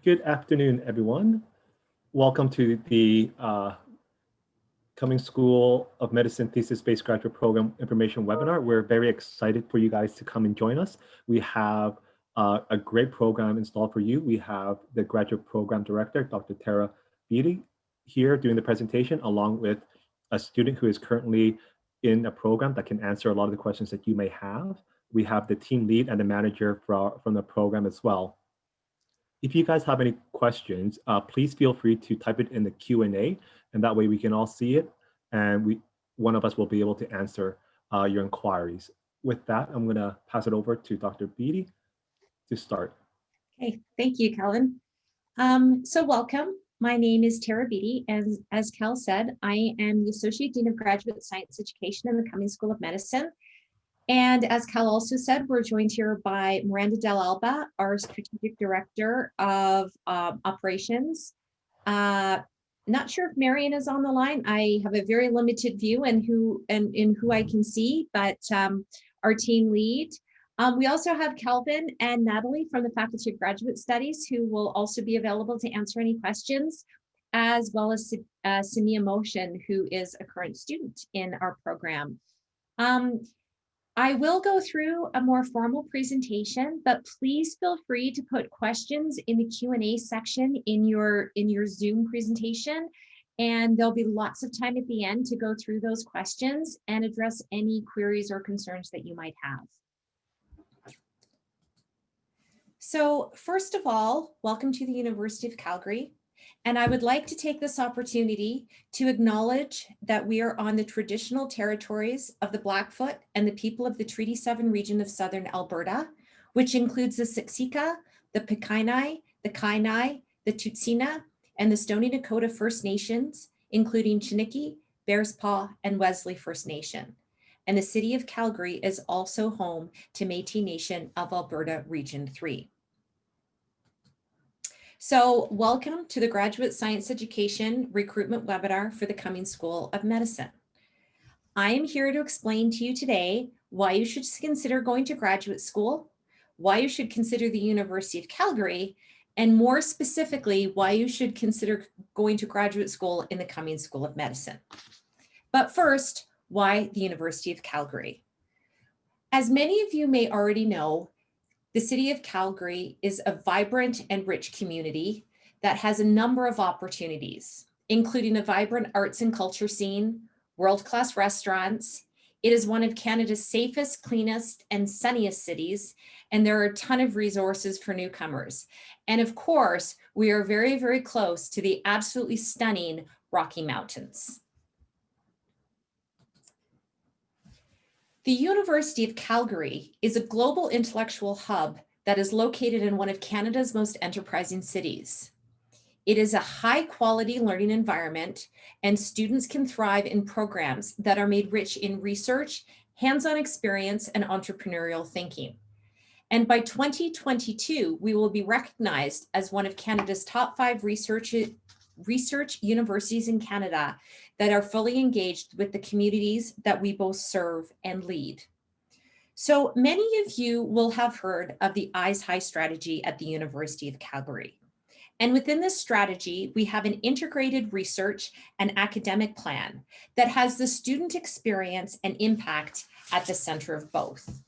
Good afternoon, everyone. Welcome to the Cummings School of Medicine Thesis-Based Graduate Program Information Webinar. We're very excited for you guys to come and join us. We have a great program installed for you. We have the Graduate Program Director, Dr. Tara Beatty, here doing the presentation, along with a student who is currently in a program that can answer a lot of the questions that you may have. We have the team lead and the manager from the program as well. If you guys have any questions, please feel free to type it in the Q&A, and that way we can all see it, and one of us will be able to answer your inquiries. With that, I'm going to pass it over to Dr. Beatty to start. Okay, thank you, Calvin. So welcome. My name is Tara Beatty, and as Cal said, I am the Associate Dean of Graduate Science Education in the Cummings School of Medicine. And as Cal also said, we're joined here by Miranda Del Alba, our Strategic Director of Operations. Not sure if Marian is on the line. I have a very limited view in who I can see, but our team lead. We also have Calvin and Natalie from the Faculty of Graduate Studies, who will also be available to answer any questions, as well as Samia Motion, who is a current student in our program. I will go through a more formal presentation, but please feel free to put questions in the Q&A section in your Zoom presentation, and there'll be lots of time at the end to go through those questions and address any queries or concerns that you might have. So first of all, welcome to the University of Calgary. And I would like to take this opportunity to acknowledge that we are on the traditional territories of the Blackfoot and the people of the Treaty 7 region of Southern Alberta, which includes the Siksika, the Piikani, the Kainai, the Tsuut'ina, and the Stoney Nakoda First Nations, including Chiniki, Bearspaw, and Wesley First Nation. And the city of Calgary is also home to Métis Nation of Alberta Region 3. So welcome to the Graduate Science Education Recruitment Webinar for the Cummings School of Medicine. I am here to explain to you today why you should consider going to graduate school, why you should consider the University of Calgary, and more specifically, why you should consider going to graduate school in the Cummings School of Medicine. But first, why the University of Calgary? As many of you may already know, the city of Calgary is a vibrant and rich community that has a number of opportunities, including a vibrant arts and culture scene, world-class restaurants. It is one of Canada's safest, cleanest, and sunniest cities, and there are a ton of resources for newcomers. And of course, we are very, very close to the absolutely stunning Rocky Mountains. The University of Calgary is a global intellectual hub that is located in one of Canada's most enterprising cities. It is a high-quality learning environment, and students can thrive in programs that are made rich in research, hands-on experience, and entrepreneurial thinking. And by 2022, we will be recognized as one of Canada's top 5 research universities in Canada that are fully engaged with the communities that we both serve and lead. So many of you will have heard of the Eyes High strategy at the University of Calgary. And within this strategy, we have an integrated research and academic plan that has the student experience and impact at the center of both.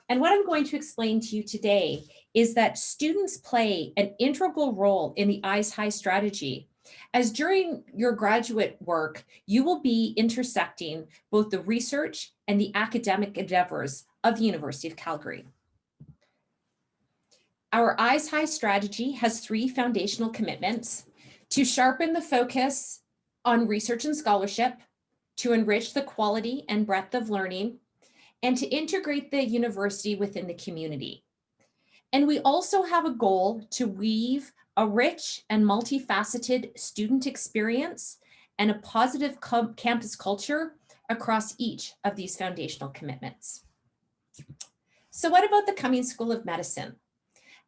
And what I'm going to explain to you today is that students play an integral role in the Eyes High strategy, as during your graduate work, you will be intersecting both the research and the academic endeavors of the University of Calgary. Our Eyes High strategy has 3 foundational commitments: to sharpen the focus on research and scholarship, to enrich the quality and breadth of learning, and to integrate the university within the community. And we also have a goal to weave a rich and multifaceted student experience and a positive campus culture across each of these foundational commitments. So what about the Cummings School of Medicine?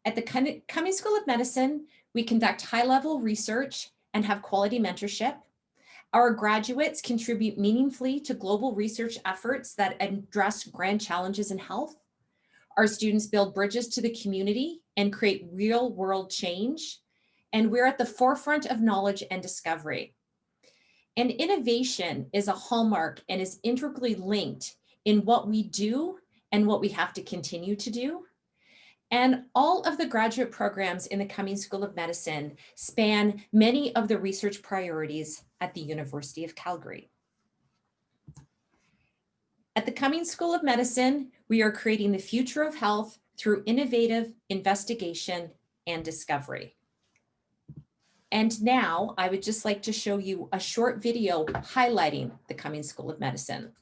At the Cummings School of Medicine, we conduct high-level research and have quality mentorship. Our graduates contribute meaningfully to global research efforts that address grand challenges in health. Our students build bridges to the community and create real world change. And we're at the forefront of knowledge and discovery. And innovation is a hallmark and is integrally linked in what we do and what we have to continue to do. And all of the graduate programs in the Cummings School of Medicine span many of the research priorities at the University of Calgary. At the Cummings School of Medicine, we are creating the future of health through innovative investigation and discovery. And now I would just like to show you a short video highlighting the Cummings School of Medicine.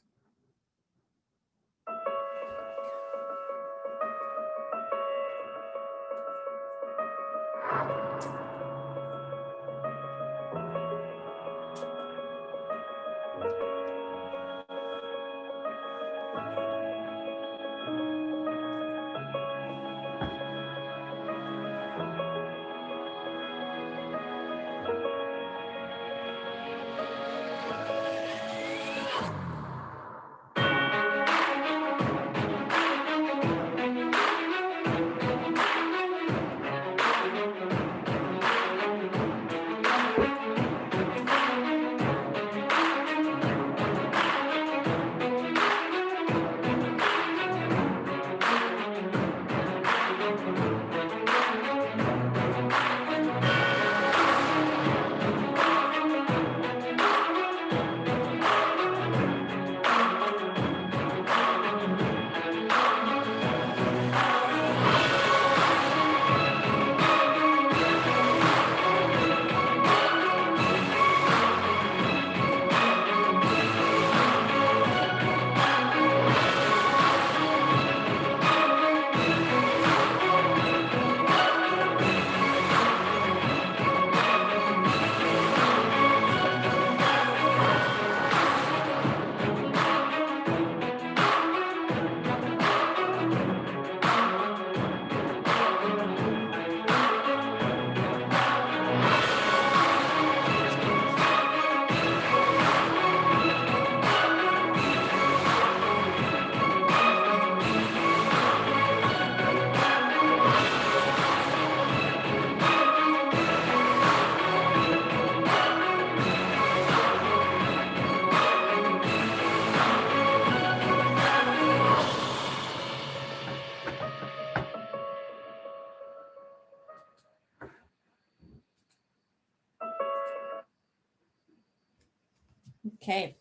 Okay,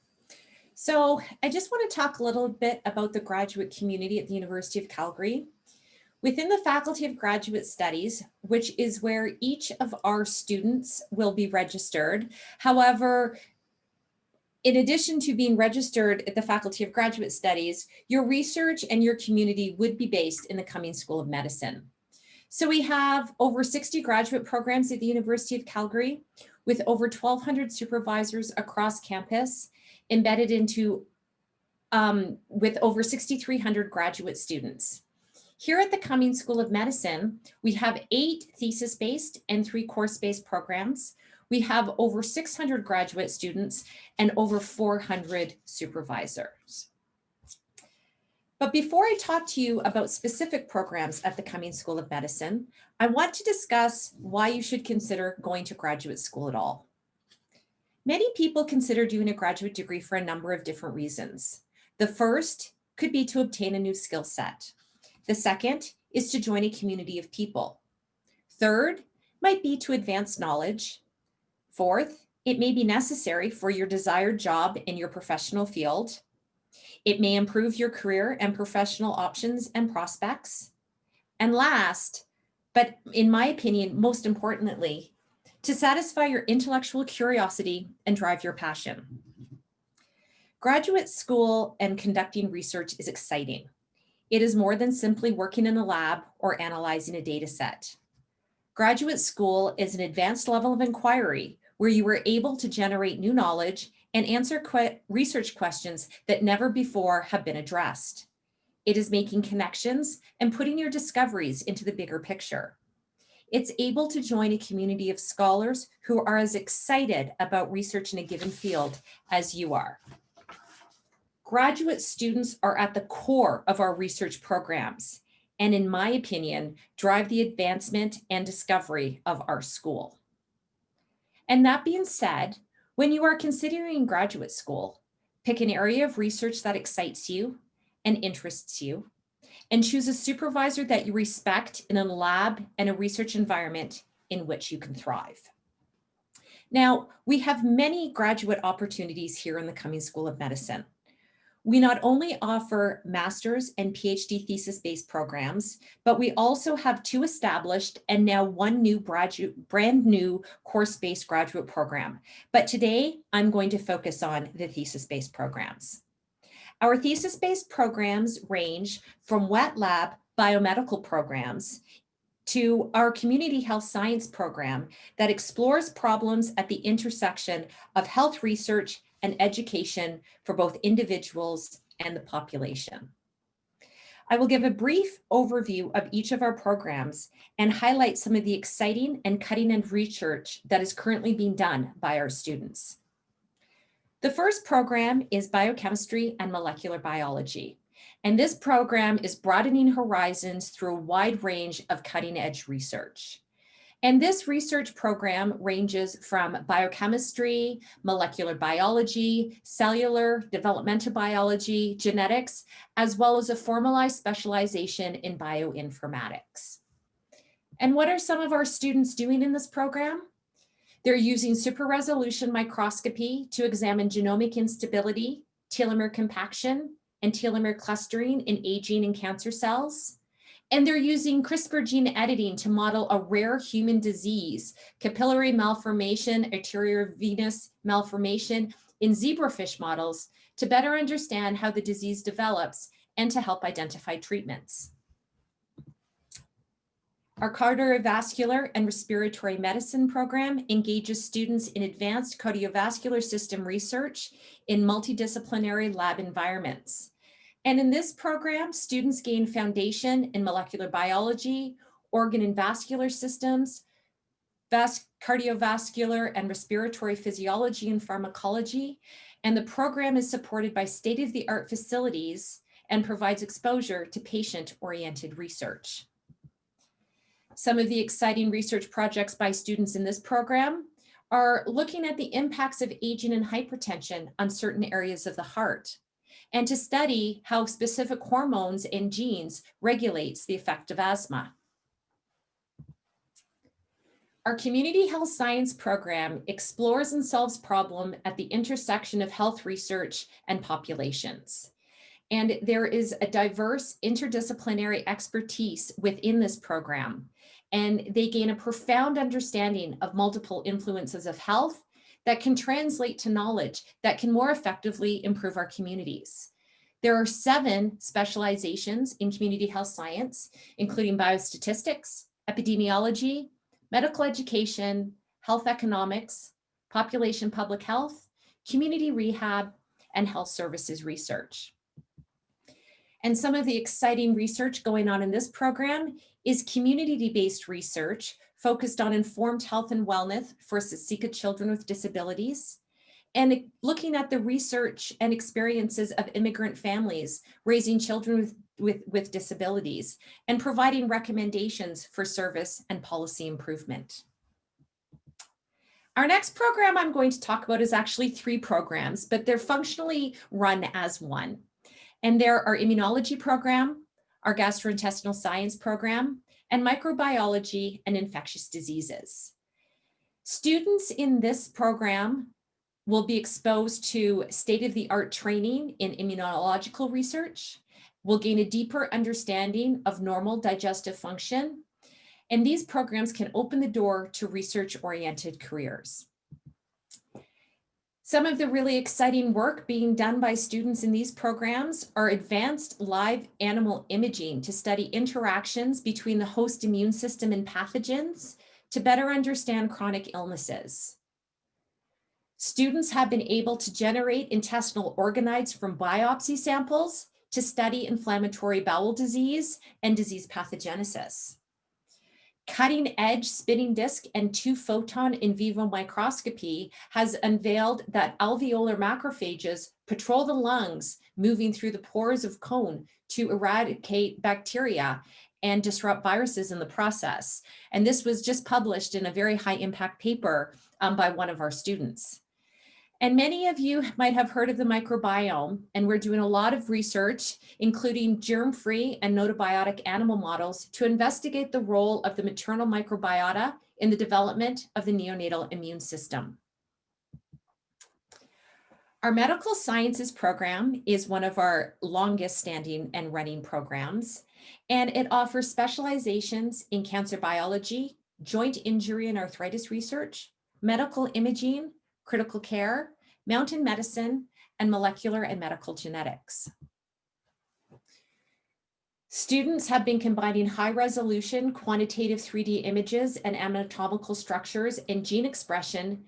so I just want to talk a little bit about the graduate community at the University of Calgary. Within the Faculty of Graduate Studies, which is where each of our students will be registered. However, in addition to being registered at the Faculty of Graduate Studies, your research and your community would be based in the Cummings School of Medicine. So we have over 60 graduate programs at the University of Calgary with over 1,200 supervisors across campus embedded into, with over 6,300 graduate students. Here at the Cummings School of Medicine, we have 8 thesis-based and 3 course-based programs. We have over 600 graduate students and over 400 supervisors. But before I talk to you about specific programs at the Cummings School of Medicine, I want to discuss why you should consider going to graduate school at all. Many people consider doing a graduate degree for a number of different reasons. The first could be to obtain a new skill set. The second is to join a community of people. Third might be to advance knowledge. Fourth, it may be necessary for your desired job in your professional field. It may improve your career and professional options and prospects. And last, but in my opinion, most importantly, to satisfy your intellectual curiosity and drive your passion. Graduate school and conducting research is exciting. It is more than simply working in a lab or analyzing a data set. Graduate school is an advanced level of inquiry where you are able to generate new knowledge and answer research questions that never before have been addressed. It is making connections and putting your discoveries into the bigger picture. It's able to join a community of scholars who are as excited about research in a given field as you are. Graduate students are at the core of our research programs, and in my opinion, drive the advancement and discovery of our school. And that being said, when you are considering graduate school, pick an area of research that excites you and interests you, and choose a supervisor that you respect in a lab and a research environment in which you can thrive. Now, we have many graduate opportunities here in the Cummings School of Medicine. We not only offer master's and PhD thesis-based programs, but we also have 2 established and now 1 new brand new course-based graduate program. But today, I'm going to focus on the thesis-based programs. Our thesis-based programs range from wet lab biomedical programs to our community health science program that explores problems at the intersection of health research and education for both individuals and the population. I will give a brief overview of each of our programs and highlight some of the exciting and cutting-edge research that is currently being done by our students. The first program is Biochemistry and Molecular Biology. And this program is broadening horizons through a wide range of cutting-edge research. And this research program ranges from biochemistry, molecular biology, cellular, developmental biology, genetics, as well as a formalized specialization in bioinformatics. And what are some of our students doing in this program? They're using super resolution microscopy to examine genomic instability, telomere compaction, and telomere clustering in aging and cancer cells. And they're using CRISPR gene editing to model a rare human disease, capillary malformation, arteriovenous malformation in zebrafish models to better understand how the disease develops and to help identify treatments. Our Cardiovascular and Respiratory Medicine program engages students in advanced cardiovascular system research in multidisciplinary lab environments. And in this program, students gain foundation in molecular biology, organ and vascular systems, cardiovascular and respiratory physiology and pharmacology. And the program is supported by state-of-the-art facilities and provides exposure to patient-oriented research. Some of the exciting research projects by students in this program are looking at the impacts of aging and hypertension on certain areas of the heart, and to study how specific hormones and genes regulates the effect of asthma. Our community health science program explores and solves problems at the intersection of health research and populations. And there is a diverse interdisciplinary expertise within this program. And they gain a profound understanding of multiple influences of health that can translate to knowledge that can more effectively improve our communities. There are 7 specializations in community health science, including biostatistics, epidemiology, medical education, health economics, population public health, community rehab, and health services research. And some of the exciting research going on in this program is community-based research focused on informed health and wellness for SICA children with disabilities, and looking at the research and experiences of immigrant families raising children with disabilities and providing recommendations for service and policy improvement. Our next program I'm going to talk about is actually 3 programs, but they're functionally run as one. And they're our immunology program, our gastrointestinal science program, and microbiology and infectious diseases. Students in this program will be exposed to state-of-the-art training in immunological research, will gain a deeper understanding of normal digestive function, and these programs can open the door to research-oriented careers. Some of the really exciting work being done by students in these programs are advanced live animal imaging to study interactions between the host immune system and pathogens to better understand chronic illnesses. Students have been able to generate intestinal organoids from biopsy samples to study inflammatory bowel disease and disease pathogenesis. Cutting-edge spinning disk and 2-photon in vivo microscopy has unveiled that alveolar macrophages patrol the lungs, moving through the pores of cone to eradicate bacteria and disrupt viruses in the process. And this was just published in a very high impact paper by one of our students. And many of you might have heard of the microbiome, and we're doing a lot of research, including germ-free and notobiotic animal models, to investigate the role of the maternal microbiota in the development of the neonatal immune system. Our medical sciences program is one of our longest standing and running programs, and it offers specializations in cancer biology, joint injury and arthritis research, medical imaging, critical care, mountain medicine, and molecular and medical genetics. Students have been combining high-resolution quantitative 3D images and anatomical structures and gene expression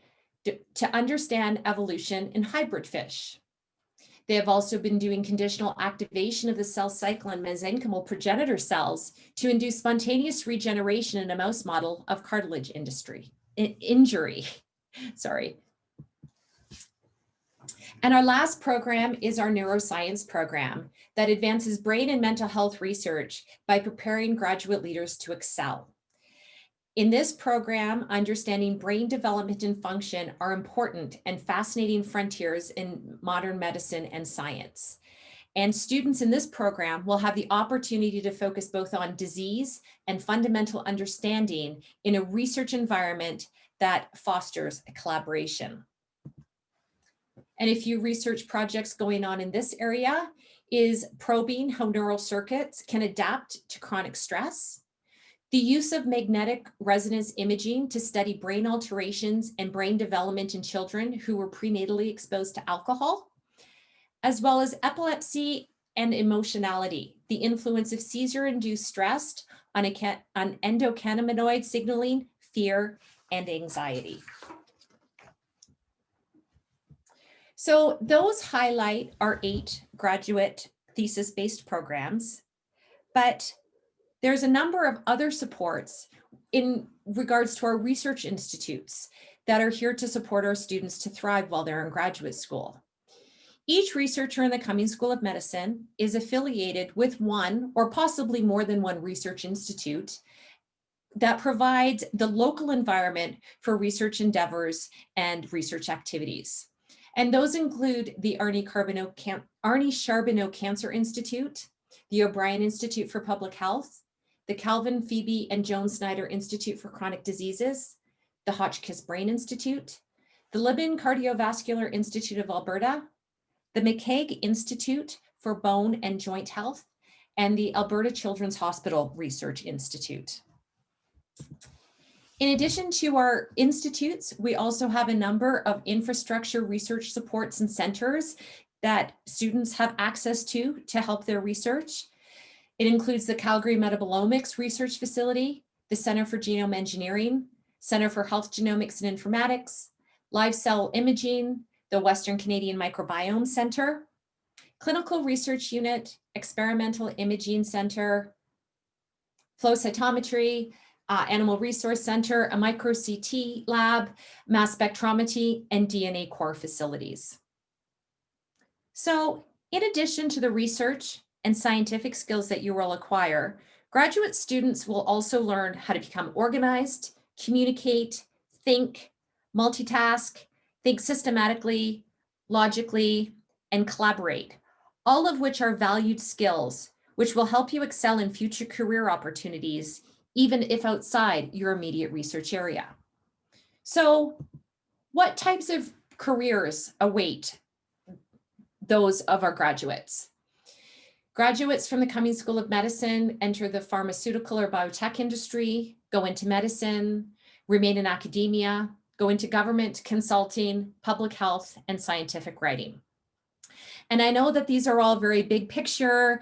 to understand evolution in hybrid fish. They have also been doing conditional activation of the cell cycle in mesenchymal progenitor cells to induce spontaneous regeneration in a mouse model of cartilage injury. Sorry. And our last program is our neuroscience program that advances brain and mental health research by preparing graduate leaders to excel. In this program, understanding brain development and function are important and fascinating frontiers in modern medicine and science. And students in this program will have the opportunity to focus both on disease and fundamental understanding in a research environment that fosters a collaboration. And a few research projects going on in this area is probing how neural circuits can adapt to chronic stress, the use of magnetic resonance imaging to study brain alterations and brain development in children who were prenatally exposed to alcohol, as well as epilepsy and emotionality, the influence of seizure-induced stress on endocannabinoid signaling, fear, and anxiety. So those highlight our 8 graduate thesis-based programs, but there's a number of other supports in regards to our research institutes that are here to support our students to thrive while they're in graduate school. Each researcher in the Cummings School of Medicine is affiliated with one or possibly more than one research institute that provides the local environment for research endeavors and research activities. And those include the Arnie Charbonneau Cancer Institute, the O'Brien Institute for Public Health, the Calvin, Phoebe, and Joan Snyder Institute for Chronic Diseases, the Hotchkiss Brain Institute, the Libin Cardiovascular Institute of Alberta, the McCaig Institute for Bone and Joint Health, and the Alberta Children's Hospital Research Institute. In addition to our institutes, we also have a number of infrastructure research supports and centers that students have access to help their research. It includes the Calgary Metabolomics Research Facility, the Center for Genome Engineering, Center for Health Genomics and Informatics, Live Cell Imaging, the Western Canadian Microbiome Center, Clinical Research Unit, Experimental Imaging Center, Flow Cytometry, Animal Resource Center, a micro CT lab, mass spectrometry, and DNA core facilities. So in addition to the research and scientific skills that you will acquire, graduate students will also learn how to become organized, communicate, think, multitask, think systematically, logically, and collaborate, all of which are valued skills, which will help you excel in future career opportunities, even if outside your immediate research area. So what types of careers await those of our graduates? Graduates from the Cummings School of Medicine enter the pharmaceutical or biotech industry, go into medicine, remain in academia, go into government, consulting, public health, and scientific writing. And I know that these are all very big picture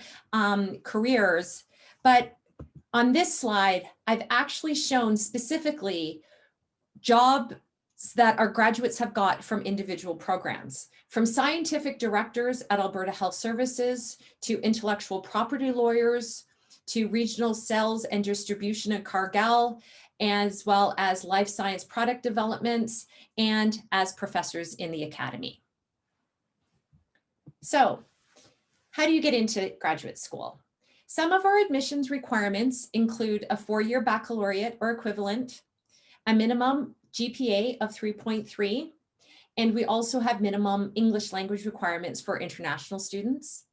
careers, but on this slide, I've actually shown specifically jobs that our graduates have got from individual programs, from scientific directors at Alberta Health Services to intellectual property lawyers to regional sales and distribution at Cargill, as well as life science product developments and as professors in the academy. So how do you get into graduate school? Some of our admissions requirements include a 4-year baccalaureate or equivalent, a minimum GPA of 3.3, and we also have minimum English language requirements for international students.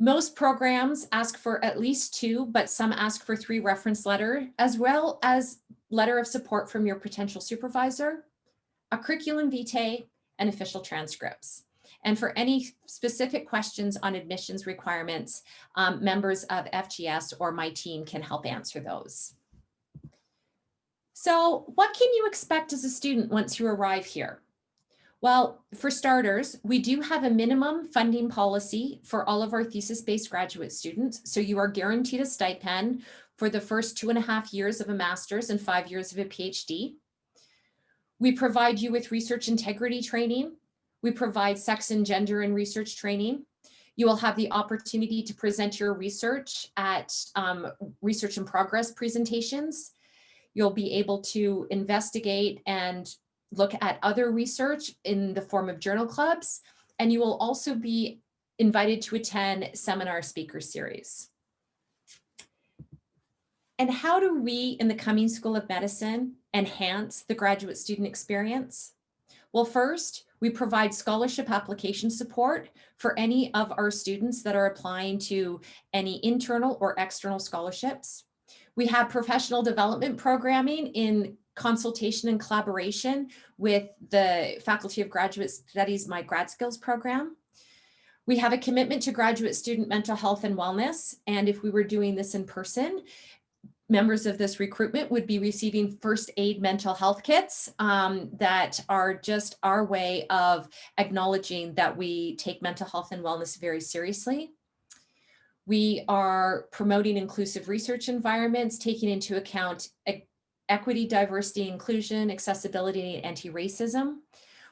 Most programs ask for at least 2, but some ask for 3 reference letters, as well as letter of support from your potential supervisor, a curriculum vitae, and official transcripts. And for any specific questions on admissions requirements, members of FGS or my team can help answer those. So what can you expect as a student once you arrive here? Well, for starters, we do have a minimum funding policy for all of our thesis-based graduate students. So you are guaranteed a stipend for the first 2.5 years of a master's and 5 years of a PhD. We provide you with research integrity training. We provide sex and gender and research training. You will have the opportunity to present your research at research in progress presentations. You'll be able to investigate and look at other research in the form of journal clubs, and you will also be invited to attend seminar speaker series. And how do we in the Cummings School of Medicine enhance the graduate student experience? Well, first, we provide scholarship application support for any of our students that are applying to any internal or external scholarships. We have professional development programming in consultation and collaboration with the Faculty of Graduate Studies, My Grad Skills program. We have a commitment to graduate student mental health and wellness. And if we were doing this in person, members of this recruitment would be receiving first aid mental health kits that are just our way of acknowledging that we take mental health and wellness very seriously. We are promoting inclusive research environments, taking into account equity, diversity, inclusion, accessibility, and anti-racism.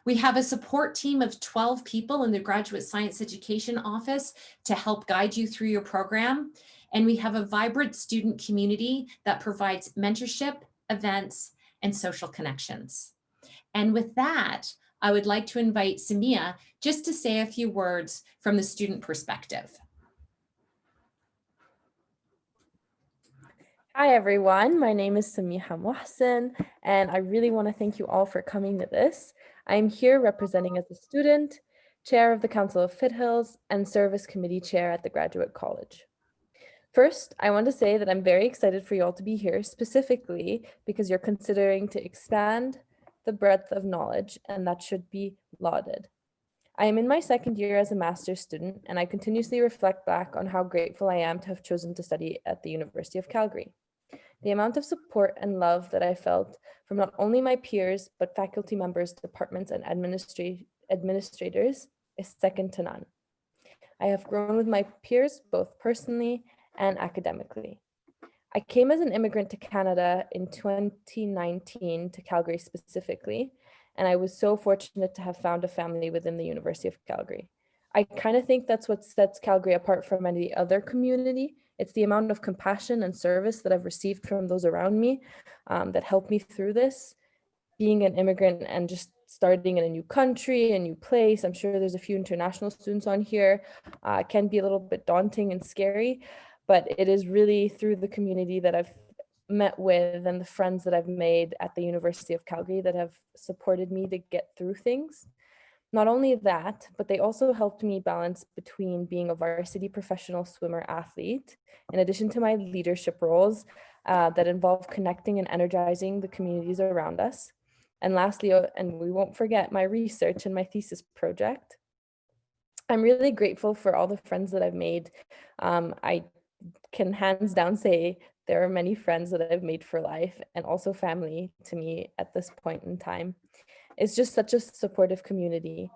We have a support team of 12 people in the Graduate Science Education Office to help guide you through your program. And we have a vibrant student community that provides mentorship, events, and social connections. And with that, I would like to invite Samia just to say a few words from the student perspective. Hi everyone, my name is Samiha Mohsen, and I really want to thank you all for coming to this. I'm here representing as a student, chair of the Council of Foothills, and service committee chair at the Graduate College. First, I want to say that I'm very excited for you all to be here, specifically because you're considering to expand the breadth of knowledge, and that should be lauded. I am in my second year as a master's student, and I continuously reflect back on how grateful I am to have chosen to study at the University of Calgary. The amount of support and love that I felt from not only my peers, but faculty members, departments, and administrators is second to none. I have grown with my peers, both personally and academically. I came as an immigrant to Canada in 2019 to Calgary specifically, and I was so fortunate to have found a family within the University of Calgary. I kind of think that's what sets Calgary apart from any other community. It's the amount of compassion and service that I've received from those around me that helped me through this. Being an immigrant and just starting in a new country, a new place, I'm sure there's a few international students on here, can be a little bit daunting and scary, but it is really through the community that I've met with and the friends that I've made at the University of Calgary that have supported me to get through things. Not only that, but they also helped me balance between being a varsity professional swimmer athlete, in addition to my leadership roles that involve connecting and energizing the communities around us. And lastly, and we won't forget, my research and my thesis project. I'm really grateful for all the friends that I've made. I can hands down say there are many friends that I've made for life and also family to me at this point in time. It's just such a supportive community.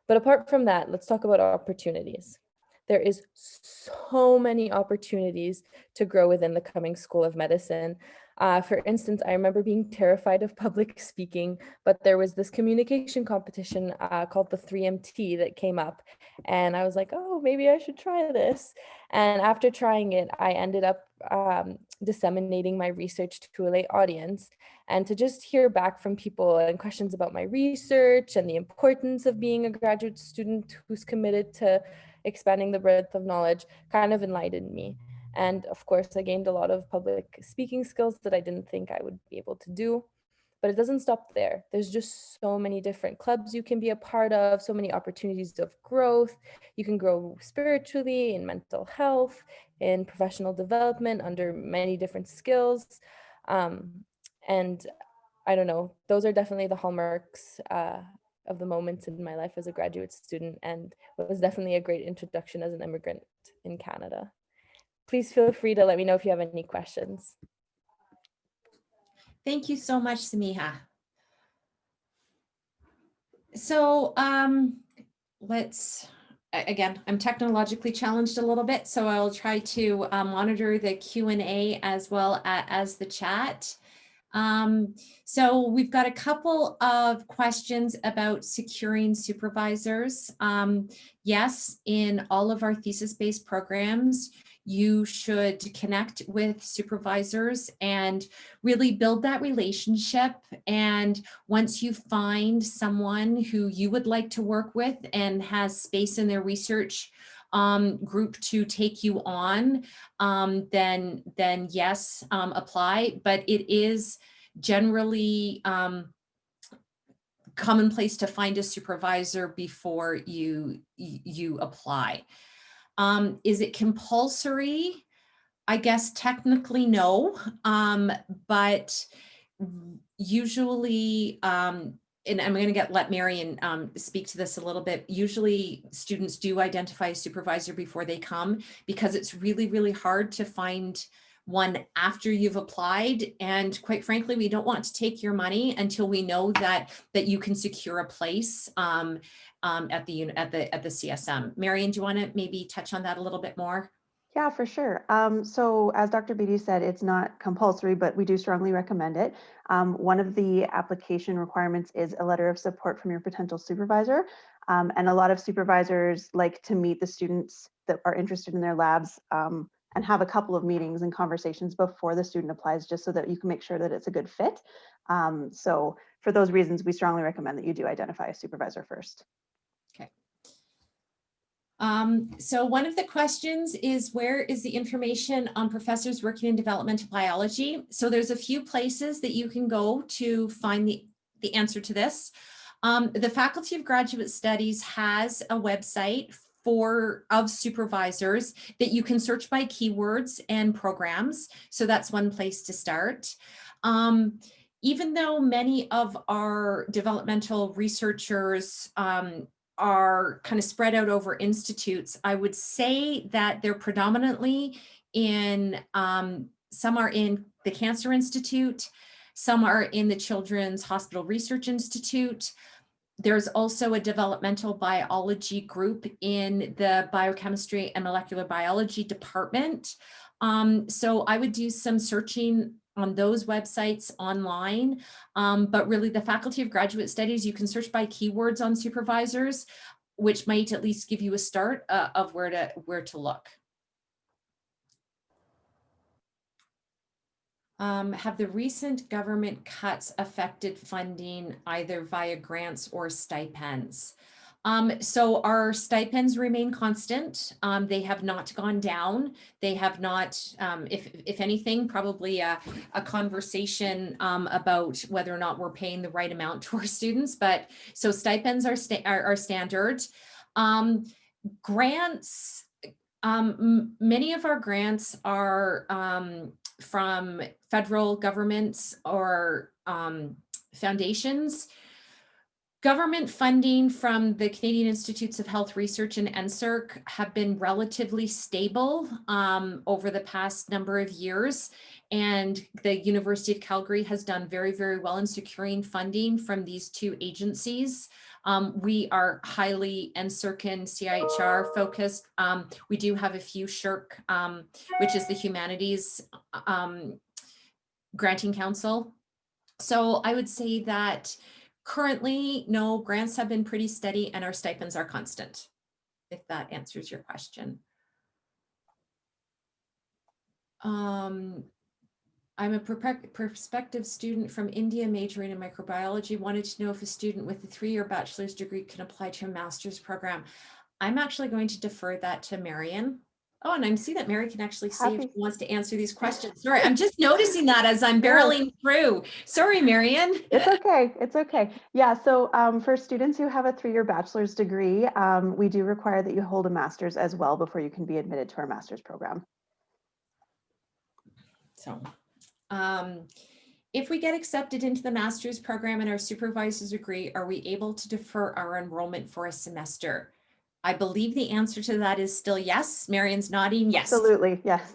But apart from that, let's talk about opportunities. There is so many opportunities to grow within the Cummings School of Medicine. For instance, I remember being terrified of public speaking, but there was this communication competition called the 3MT that came up. And I was like, oh, maybe I should try this. And after trying it, I ended up disseminating my research to a lay audience, and to just hear back from people and questions about my research and the importance of being a graduate student who's committed to expanding the breadth of knowledge kind of enlightened me. And of course, I gained a lot of public speaking skills that I didn't think I would be able to do. But it doesn't stop there. There's just so many different clubs you can be a part of, so many opportunities of growth. You can grow spiritually, in mental health, in professional development, under many different skills. And I don't know, those are definitely the hallmarks of the moments in my life as a graduate student, and it was definitely a great introduction as an immigrant in Canada. Please feel free to let me know if you have any questions. Thank you so much, Samiha. So again, I'm technologically challenged a little bit, so I'll try to monitor the Q&A as well as the chat. So we've got a couple of questions about securing supervisors. Yes, in all of our thesis-based programs, you should connect with supervisors and really build that relationship. And once you find someone who you would like to work with and has space in their research group to take you on, then yes, apply. But it is generally commonplace to find a supervisor before you apply. Is it compulsory? I guess technically no, but usually, and I'm going to let Marian speak to this a little bit. Usually students do identify a supervisor before they come because it's really, really hard to find one after you've applied. And quite frankly, we don't want to take your money until we know that you can secure a place at the CSM. Marian, do you want to maybe touch on that a little bit more? Yeah, for sure. So as Dr. Beatty said, it's not compulsory, but we do strongly recommend it. One of the application requirements is a letter of support from your potential supervisor. And a lot of supervisors like to meet the students that are interested in their labs and have a couple of meetings and conversations before the student applies, just so that you can make sure that it's a good fit. So for those reasons, we strongly recommend that you do identify a supervisor first. Okay. So one of the questions is, where is the information on professors working in developmental biology? So there's a few places that you can go to find the answer to this. The Faculty of Graduate Studies has a website of supervisors that you can search by keywords and programs. So that's one place to start. Even though many of our developmental researchers are kind of spread out over institutes, I would say that they're predominantly in, some are in the Cancer Institute, some are in the Children's Hospital Research Institute. There's also a developmental biology group in the Biochemistry and Molecular Biology department. So I would do some searching on those websites online, but really the Faculty of Graduate Studies, you can search by keywords on supervisors, which might at least give you a start of where to look. Have the recent government cuts affected funding either via grants or stipends? So our stipends remain constant. They have not gone down. They have not, if anything, probably a conversation about whether or not we're paying the right amount to our students. But so stipends are standard. Grants, many of our grants are from federal governments or foundations. Government funding from the Canadian Institutes of Health Research and NSERC have been relatively stable over the past number of years. And the University of Calgary has done very, very well in securing funding from these two agencies. We are highly NSERC and CIHR focused. We do have a few SHRC, which is the Humanities Granting Council. So I would say that currently, no, grants have been pretty steady and our stipends are constant, if that answers your question. I'm a prospective student from India majoring in microbiology, wanted to know if a student with a 3-year bachelor's degree can apply to a master's program. I'm actually going to defer that to Marian. Oh, and I see that Mary can actually see if Happy. she wants to answer these questions. Sorry, I'm just noticing that as I'm barreling through. Sorry, Marian. It's okay. It's okay. Yeah. So for students who have a 3-year bachelor's degree, we do require that you hold a master's as well before you can be admitted to our master's program. So if we get accepted into the master's program and our supervisors agree, are we able to defer our enrollment for a semester? I believe the answer to that is still yes. Marian's nodding yes. Absolutely. Yes.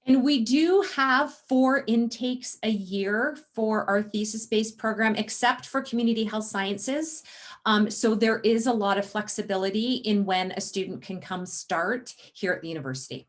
And we do have 4 intakes a year for our thesis-based program, except for community health sciences. So there is a lot of flexibility in when a student can come start here at the university.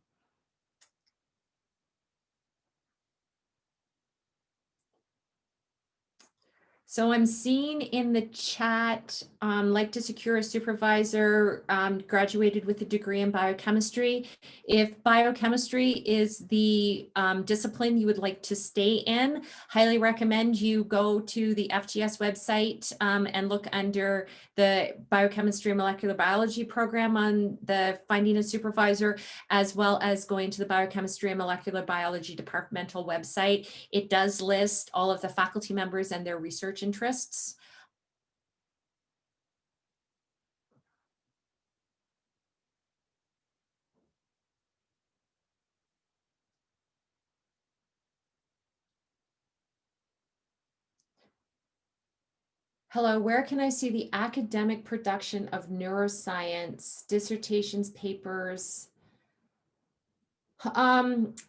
So I'm seeing in the chat, like to secure a supervisor, graduated with a degree in biochemistry. If biochemistry is the discipline you would like to stay in, highly recommend you go to the FGS website and look under the biochemistry and molecular biology program on the finding a supervisor, as well as going to the biochemistry and molecular biology departmental website. It does list all of the faculty members and their research interests. Hello, where can I see the academic production of neuroscience, dissertations, papers?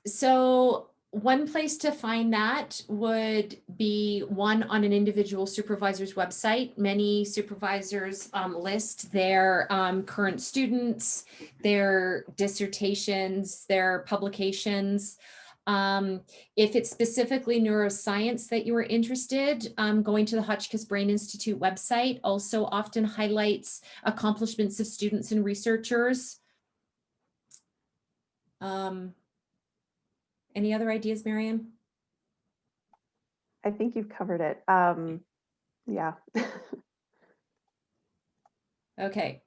So one place to find that would be one on an individual supervisor's website. Many supervisors list their current students, their dissertations, their publications. If it's specifically neuroscience that you are interested, going to the Hotchkiss Brain Institute website also often highlights accomplishments of students and researchers. Any other ideas, Marian? I think you've covered it. Yeah. Okay.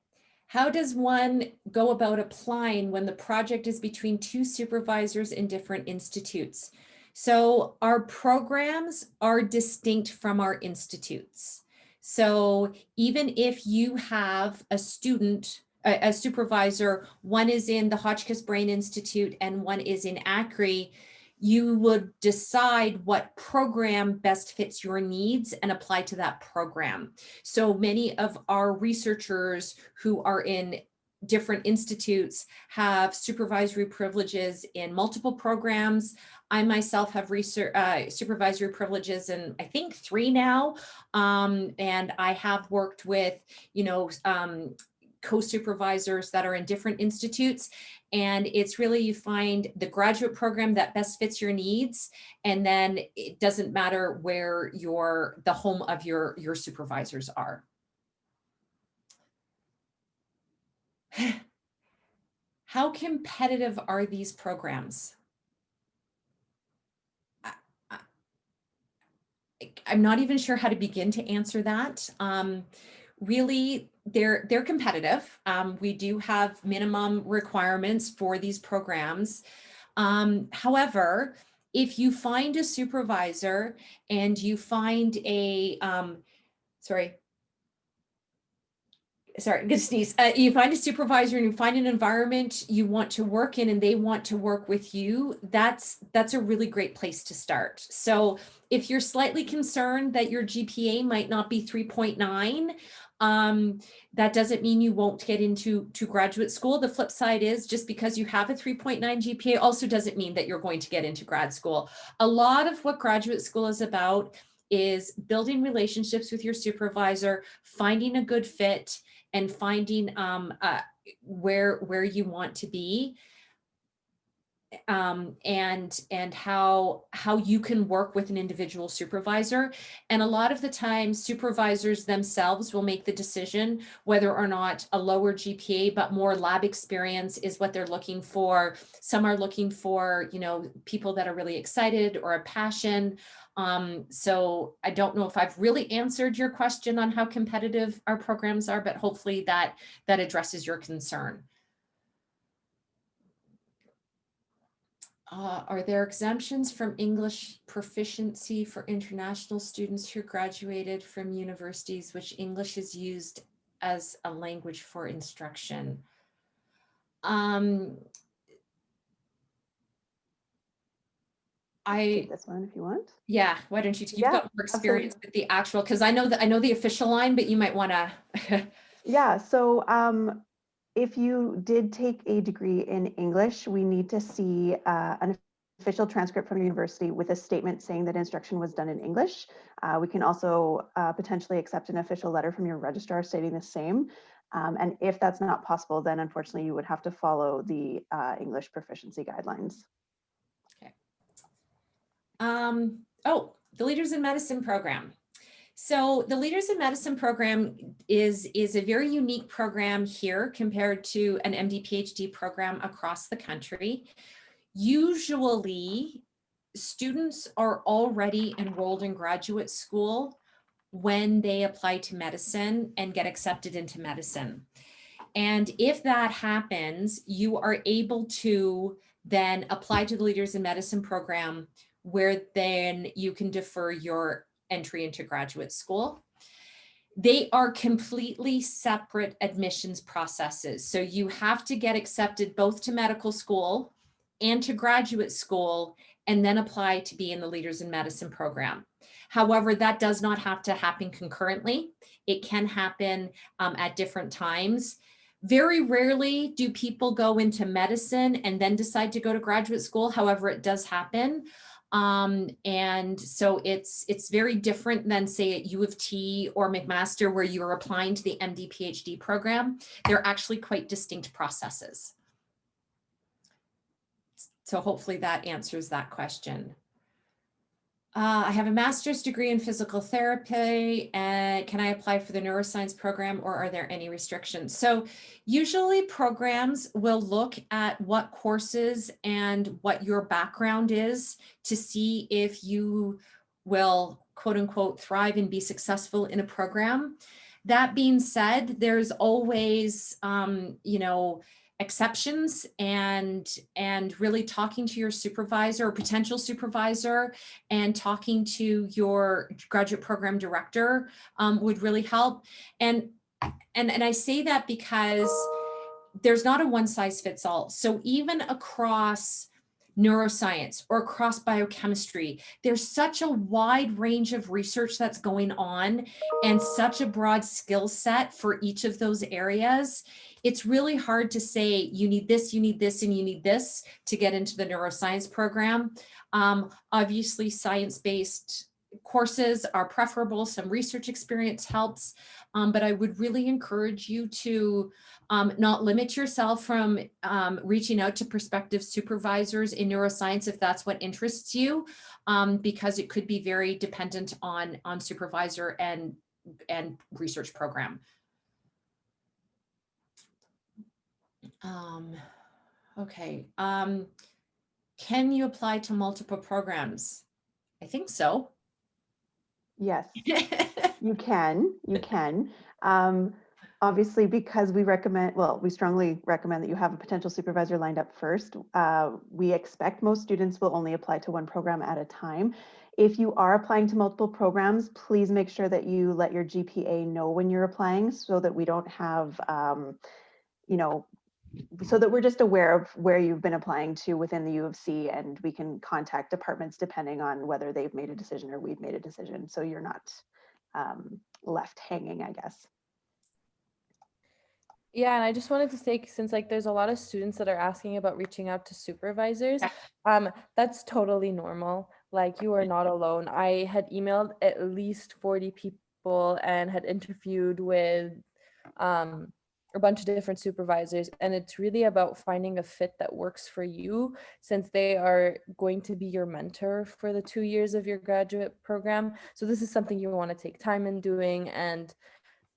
How does one go about applying when the project is between 2 supervisors in different institutes? So our programs are distinct from our institutes. So even if you have a student, a supervisor, one is in the Hotchkiss Brain Institute and one is in ACRI, you would decide what program best fits your needs and apply to that program. So many of our researchers who are in different institutes have supervisory privileges in multiple programs. I myself have supervisory privileges in, I think, 3 now. And I have worked with, co-supervisors that are in different institutes. And it's really, you find the graduate program that best fits your needs. And then it doesn't matter where the home of your supervisors are. How competitive are these programs? I'm not even sure how to begin to answer that. Really, they're competitive. We do have minimum requirements for these programs. However, if you find a supervisor and you find a, sorry, I'm gonna sneeze. You find a supervisor and you find an environment you want to work in and they want to work with you, that's a really great place to start. So if you're slightly concerned that your GPA might not be 3.9, that doesn't mean you won't get into graduate school. The flip side is, just because you have a 3.9 GPA also doesn't mean that you're going to get into grad school. A lot of what graduate school is about is building relationships with your supervisor, finding a good fit, and finding where you want to be, and how you can work with an individual supervisor. And a lot of the time, supervisors themselves will make the decision whether or not a lower GPA but more lab experience is what they're looking for. Some are looking for, people that are really excited or a passion. So I don't know if I've really answered your question on how competitive our programs are, but hopefully that addresses your concern. Are there exemptions from English proficiency for international students who graduated from universities which English is used as a language for instruction? Take this one if you want. Yeah, why don't you? You've Yeah, got more experience absolutely. with the actual, because I know the official line, but you might want to. Yeah, so if you did take a degree in English, we need to see an official transcript from your university with a statement saying that instruction was done in English. We can also potentially accept an official letter from your registrar stating the same. And if that's not possible, then unfortunately you would have to follow the English proficiency guidelines. Okay. Oh, the Leaders in Medicine program. So the Leaders in Medicine program is a very unique program here compared to an MD PhD program across the country. Usually, students are already enrolled in graduate school when they apply to medicine and get accepted into medicine. And if that happens, you are able to then apply to the Leaders in Medicine program, where then you can defer your entry into graduate school. They are completely separate admissions processes. So you have to get accepted both to medical school and to graduate school, and then apply to be in the Leaders in Medicine program. However, that does not have to happen concurrently. It can happen at different times. Very rarely do people go into medicine and then decide to go to graduate school. However, it does happen. And so it's very different than, say, at U of T or McMaster, where you are applying to the MD PhD program. They're actually quite distinct processes. So hopefully that answers that question. I have a master's degree in physical therapy, and can I apply for the neuroscience program, or are there any restrictions? So usually programs will look at what courses and what your background is to see if you will, quote unquote, thrive and be successful in a program. That being said, there's always, exceptions, and really talking to your supervisor or potential supervisor and talking to your graduate program director would really help. And I say that because there's not a one size fits all. So even across neuroscience or across biochemistry, there's such a wide range of research that's going on and such a broad skill set for each of those areas. It's really hard to say you need this, and you need this to get into the neuroscience program. Obviously, science-based courses are preferable. Some research experience helps, but I would really encourage you to not limit yourself from reaching out to prospective supervisors in neuroscience if that's what interests you, because it could be very dependent on supervisor and research program. Okay. Can you apply to multiple programs? I think so. Yes, you can. Obviously, because we strongly recommend that you have a potential supervisor lined up first. We expect most students will only apply to one program at a time. If you are applying to multiple programs, please make sure that you let your GPA know when you're applying, so that we don't have, so that we're just aware of where you've been applying to within the U of C, and we can contact departments depending on whether they've made a decision or we've made a decision, so you're not left hanging, I guess. Yeah, and I just wanted to say, since there's a lot of students that are asking about reaching out to supervisors, that's totally normal. You are not alone. I had emailed at least 40 people and had interviewed with a bunch of different supervisors, and it's really about finding a fit that works for you, since they are going to be your mentor for the 2 years of your graduate program. So this is something you want to take time in doing. And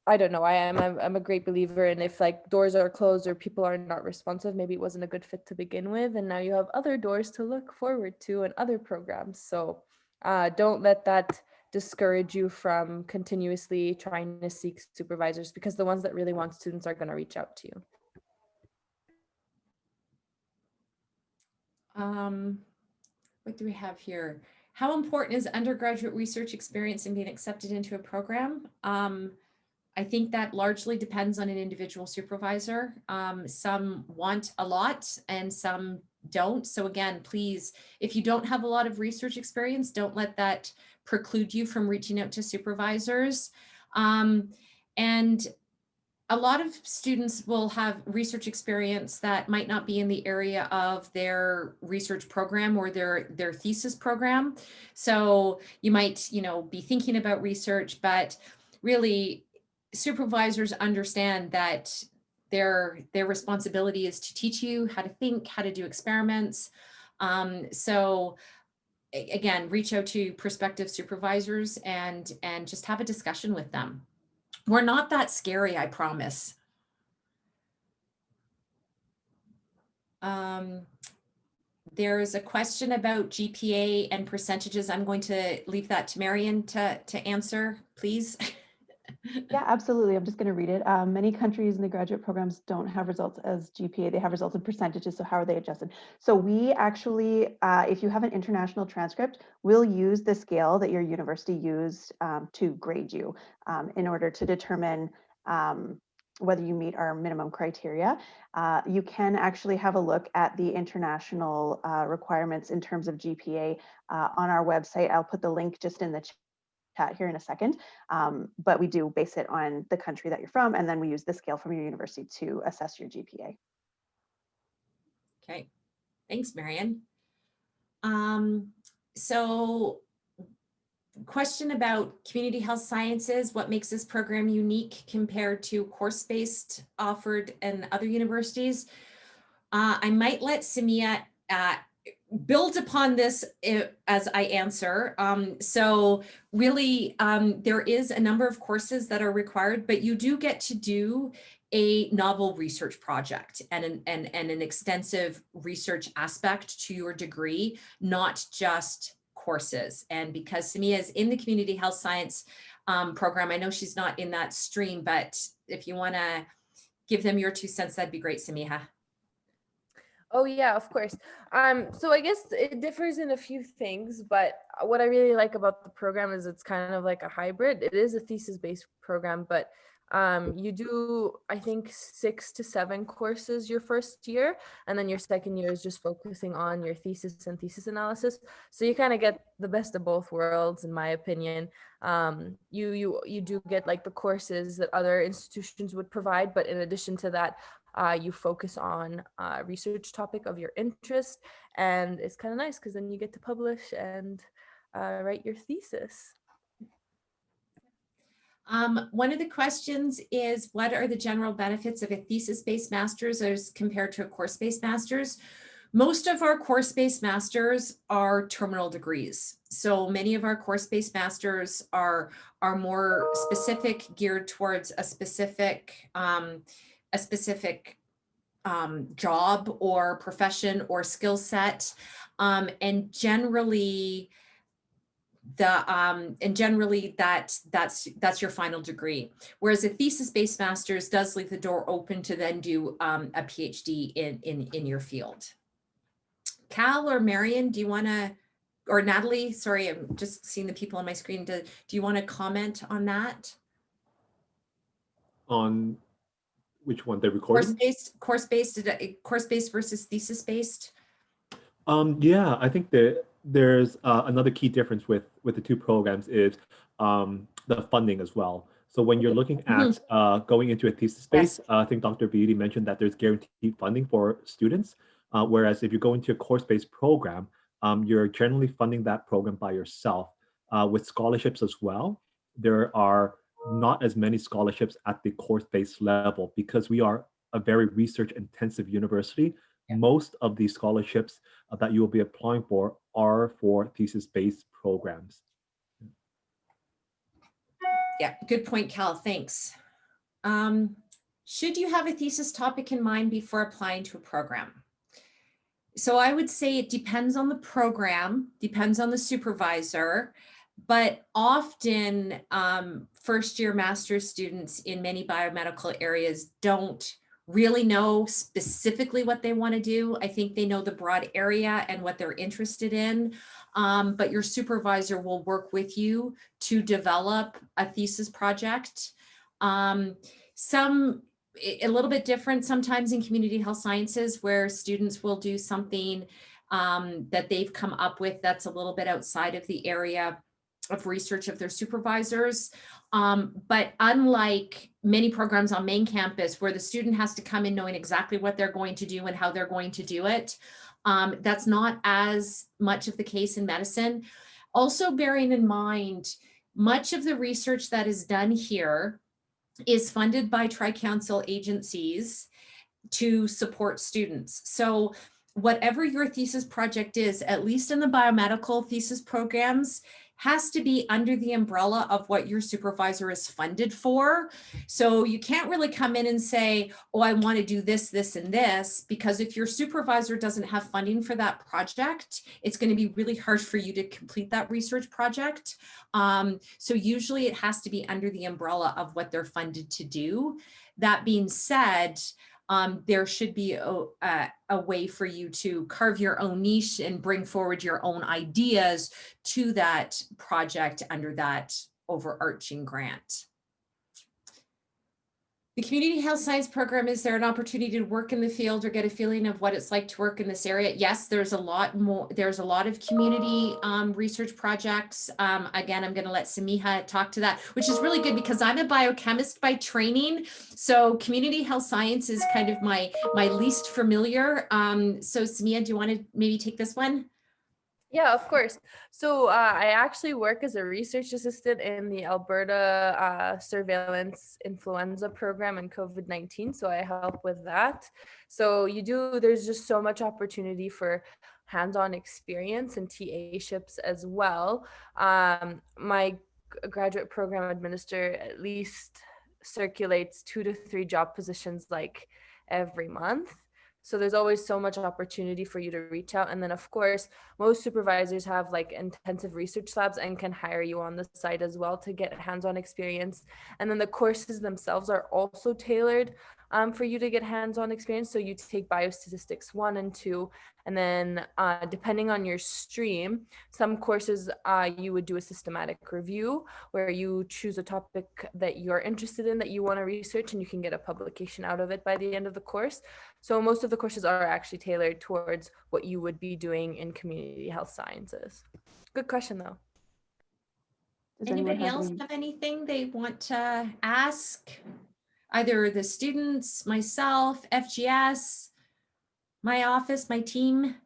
I don't know, I'm a great believer in, if doors are closed or people are not responsive, maybe it wasn't a good fit to begin with, and now you have other doors to look forward to and other programs. So don't let that discourage you from continuously trying to seek supervisors, because the ones that really want students are going to reach out to you. What do we have here? How important is undergraduate research experience in being accepted into a program? I think that largely depends on an individual supervisor. Some want a lot and some don't. So again, please, if you don't have a lot of research experience, don't let that preclude you from reaching out to supervisors. And a lot of students will have research experience that might not be in the area of their research program or their thesis program. So you might, be thinking about research, but really supervisors understand that their responsibility is to teach you how to think, how to do experiments. So again, reach out to prospective supervisors and just have a discussion with them. We're not that scary, I promise. There's a question about GPA and percentages. I'm going to leave that to Marian to answer, please. Yeah, absolutely. I'm just going to read it. Many countries in the graduate programs don't have results as GPA. They have results in percentages. So how are they adjusted? So we actually, if you have an international transcript, we'll use the scale that your university used to grade you in order to determine whether you meet our minimum criteria. You can actually have a look at the international requirements in terms of GPA on our website. I'll put the link just in the chat here in a second, but we do base it on the country that you're from, and then we use the scale from your university to assess your GPA. Okay, thanks, Marian. So question about community health sciences, what makes this program unique compared to course-based offered in other universities? I might let Samia build upon this as I answer. So really, there is a number of courses that are required, but you do get to do a novel research project and an extensive research aspect to your degree, not just courses. And because Samia is in the community health science program, I know she's not in that stream, but if you want to give them your 2 cents, that'd be great, Samia. Oh yeah, of course. So I guess it differs in a few things, but what I really like about the program is it's kind of like a hybrid. It is a thesis-based program, but you do, I think, 6 to 7 courses your first year, and then your second year is just focusing on your thesis and thesis analysis. So you kind of get the best of both worlds, in my opinion. You do get like the courses that other institutions would provide, but in addition to that, you focus on a research topic of your interest, and it's kind of nice because then you get to publish and write your thesis. One of the questions is, what are the general benefits of a thesis-based master's as compared to a course-based master's? Most of our course-based masters are terminal degrees. So many of our course-based masters are more specific, geared towards a specific job or profession or skill set, and generally that's your final degree. Whereas a thesis-based master's does leave the door open to then do a PhD in your field. Cal or Marian, do you want to, or Natalie? Sorry, I'm just seeing the people on my screen. Do you want to comment on that? On which one? The recording? Course-based versus thesis-based? Yeah, I think that there's another key difference with the two programs is the funding as well. So when you're looking at going into a thesis space, I think Dr. Beatty mentioned that there's guaranteed funding for students. Whereas if you go into a course-based program, you're generally funding that program by yourself. With scholarships as well, there are not as many scholarships at the course-based level because we are a very research-intensive university. Yeah. Most of the scholarships that you will be applying for are for thesis-based programs. Yeah, good point, Cal. Thanks. Should you have a thesis topic in mind before applying to a program? So I would say it depends on the program, depends on the supervisor, but often first-year master's students in many biomedical areas don't really know specifically what they want to do. I think they know the broad area and what they're interested in. But your supervisor will work with you to develop a thesis project. A little bit different sometimes in community health sciences, where students will do something that they've come up with that's a little bit outside of the area of research of their supervisors. But unlike many programs on main campus where the student has to come in knowing exactly what they're going to do and how they're going to do it, that's not as much of the case in medicine. Also bearing in mind, much of the research that is done here is funded by tri-council agencies to support students. So whatever your thesis project is, at least in the biomedical thesis programs, has to be under the umbrella of what your supervisor is funded for. So you can't really come in and say, oh, I want to do this, this, and this, because if your supervisor doesn't have funding for that project, it's going to be really hard for you to complete that research project. So usually it has to be under the umbrella of what they're funded to do. That being said, there should be a way for you to carve your own niche and bring forward your own ideas to that project under that overarching grant. The community health science program, is there an opportunity to work in the field or get a feeling of what it's like to work in this area? Yes, there's a lot more. There's a lot of community research projects. Again, I'm going to let Samiha talk to that, which is really good because I'm a biochemist by training. So community health science is kind of my least familiar. So Samiha, do you want to maybe take this one? Yeah, of course. So I actually work as a research assistant in the Alberta surveillance influenza program and COVID-19. So I help with that. So there's just so much opportunity for hands-on experience and TA-ships as well. My graduate program administrator at least circulates 2 to 3 job positions like every month. So there's always so much opportunity for you to reach out. And then of course, most supervisors have like intensive research labs and can hire you on the side as well to get hands-on experience. And then the courses themselves are also tailored for you to get hands-on experience. So you take biostatistics 1 and 2, and then depending on your stream, some courses you would do a systematic review where you choose a topic that you're interested in, that you want to research, and you can get a publication out of it by the end of the course. So most of the courses are actually tailored towards what you would be doing in community health sciences. Good question though. Does Anybody else have anything they want to ask? Either the students, myself, FGS, my office, my team.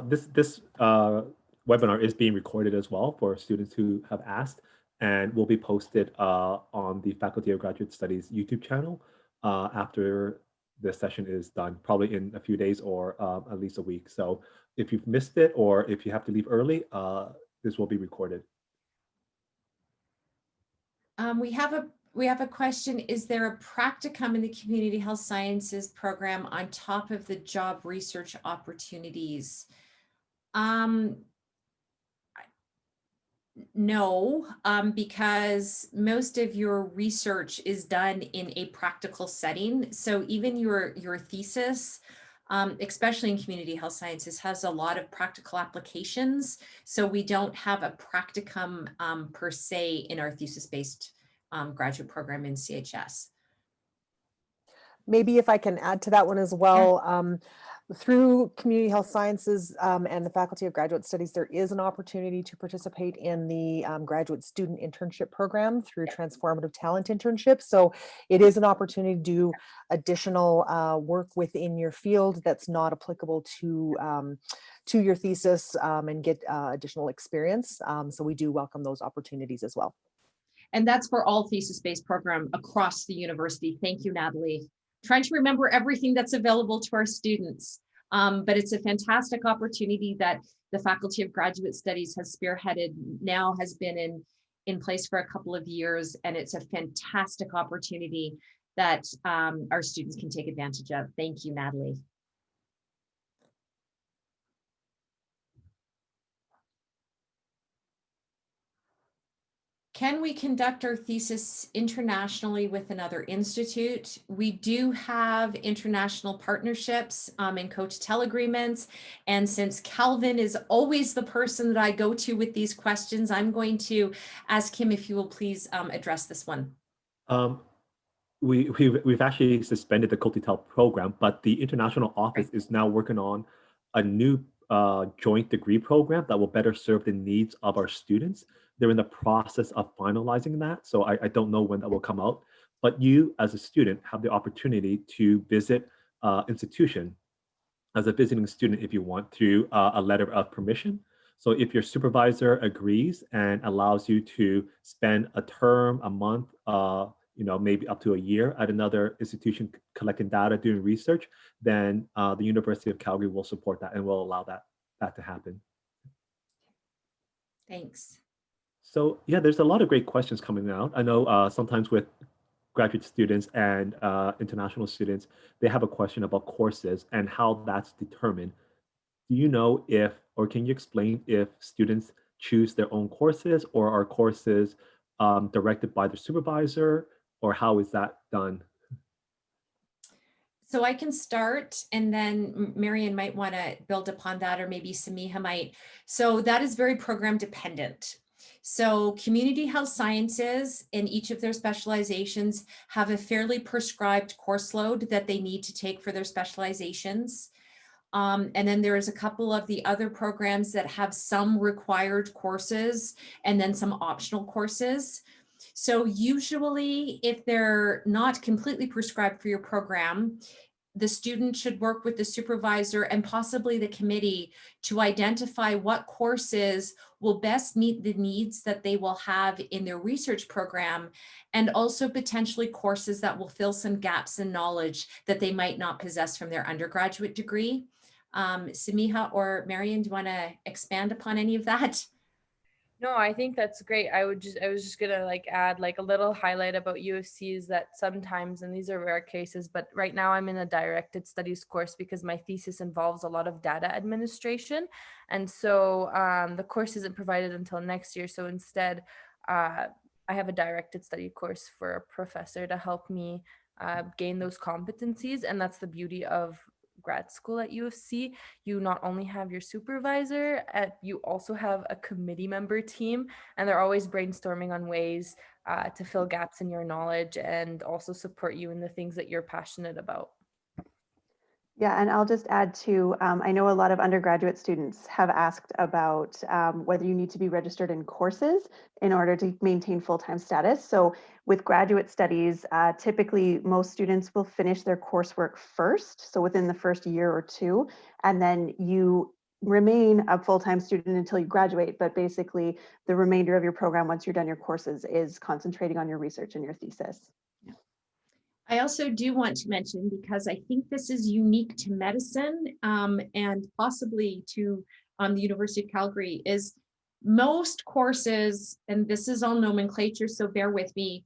This webinar is being recorded as well for students who have asked, and will be posted on the Faculty of Graduate Studies YouTube channel after the session is done, probably in a few days or at least a week. So if you've missed it or if you have to leave early, this will be recorded. We have a question. Is there a practicum in the community health sciences program on top of the job research opportunities? No, because most of your research is done in a practical setting. So even your thesis, especially in community health sciences, has a lot of practical applications. So we don't have a practicum per se in our thesis-based graduate program in CHS. Maybe if I can add to that one as well, through community health sciences and the Faculty of Graduate Studies, there is an opportunity to participate in the graduate student internship program through Transformative Talent Internship. So it is an opportunity to do additional work within your field that's not applicable to your thesis and get additional experience. So we do welcome those opportunities as well. And that's for all thesis-based program across the university. Thank you, Natalie. Trying to remember everything that's available to our students. But it's a fantastic opportunity that the Faculty of Graduate Studies has spearheaded, now has been in place for a couple of years. And it's a fantastic opportunity that our students can take advantage of. Thank you, Natalie. Can we conduct our thesis internationally with another institute? We do have international partnerships and co-tell agreements. And since Calvin is always the person that I go to with these questions, I'm going to ask him if you will please address this one. We've actually suspended the co-tell program, but the international office is now working on a new joint degree program that will better serve the needs of our students. They're in the process of finalizing that, so I don't know when that will come out. But you, as a student, have the opportunity to visit institution as a visiting student if you want through a letter of permission. So if your supervisor agrees and allows you to spend a term, a month, maybe up to a year at another institution collecting data, doing research, then the University of Calgary will support that and will allow that to happen. Thanks. So yeah, there's a lot of great questions coming out. I know sometimes with graduate students and international students, they have a question about courses and how that's determined. Do you know if, or can you explain if students choose their own courses, or are courses directed by their supervisor, or how is that done? So I can start, and then Marian might want to build upon that, or maybe Samiha might. So that is very program dependent. So community health sciences in each of their specializations have a fairly prescribed course load that they need to take for their specializations. And then there's a couple of the other programs that have some required courses and then some optional courses. So usually if they're not completely prescribed for your program, the student should work with the supervisor and possibly the committee to identify what courses will best meet the needs that they will have in their research program, and also potentially courses that will fill some gaps in knowledge that they might not possess from their undergraduate degree. Samiha or Marian, do you want to expand upon any of that? No, I think that's great. I was just gonna add a little highlight about UFCs that sometimes, and these are rare cases, but right now I'm in a directed studies course because my thesis involves a lot of data administration. And so the course isn't provided until next year. So instead, I have a directed study course for a professor to help me gain those competencies. And that's the beauty of grad school at UFC. You not only have your supervisor, you also have a committee member team, and they're always brainstorming on ways to fill gaps in your knowledge and also support you in the things that you're passionate about. Yeah, and I'll just add too, I know a lot of undergraduate students have asked about whether you need to be registered in courses in order to maintain full-time status. So with graduate studies, typically most students will finish their coursework first, so within the first year or two, and then you remain a full-time student until you graduate. But basically the remainder of your program, once you're done your courses, is concentrating on your research and your thesis. I also do want to mention, because I think this is unique to medicine and possibly to the University of Calgary, is most courses, and this is all nomenclature, so bear with me,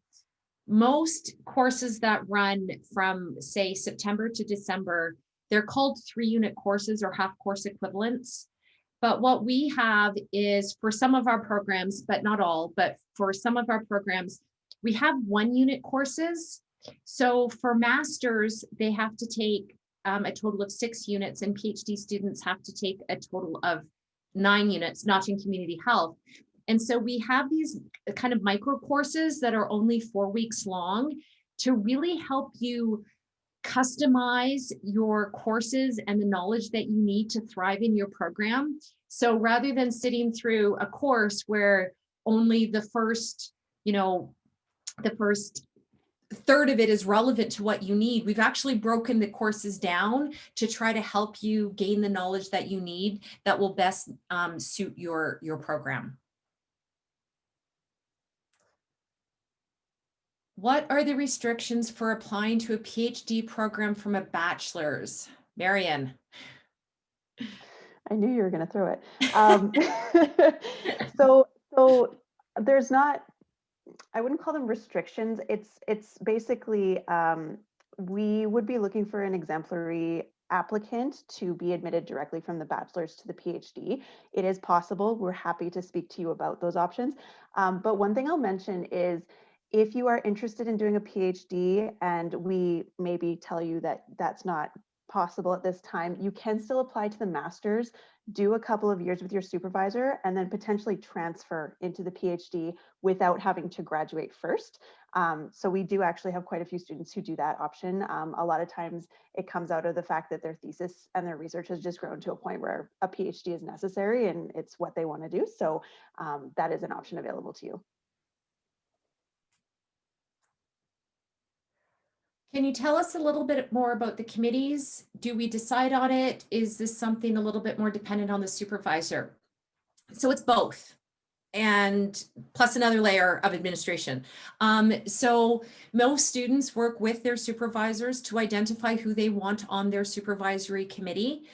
most courses that run from, say, September to December, they're called 3-unit courses or half course equivalents. But what we have is, for some of our programs, but not all, but for some of our programs, we have 1-unit courses. So for masters, they have to take a total of 6 units, and PhD students have to take a total of 9 units, not in community health. And so we have these kind of micro courses that are only 4 weeks long to really help you customize your courses and the knowledge that you need to thrive in your program. So rather than sitting through a course where only the first third of it is relevant to what you need, we've actually broken the courses down to try to help you gain the knowledge that you need that will best suit your program. What are the restrictions for applying to a PhD program from a bachelor's? Marian. I knew you were going to throw it. So there's not, I wouldn't call them restrictions. It's basically, we would be looking for an exemplary applicant to be admitted directly from the bachelor's to the PhD. It is possible. We're happy to speak to you about those options. But one thing I'll mention is if you are interested in doing a PhD and we maybe tell you that that's not possible at this time, you can still apply to the master's, do a couple of years with your supervisor, and then potentially transfer into the PhD without having to graduate first. So we do actually have quite a few students who do that option. A lot of times it comes out of the fact that their thesis and their research has just grown to a point where a PhD is necessary and it's what they want to do. So that is an option available to you. Can you tell us a little bit more about the committees? Do we decide on it? Is this something a little bit more dependent on the supervisor? So it's both, and plus another layer of administration. So most students work with their supervisors to identify who they want on their supervisory committee.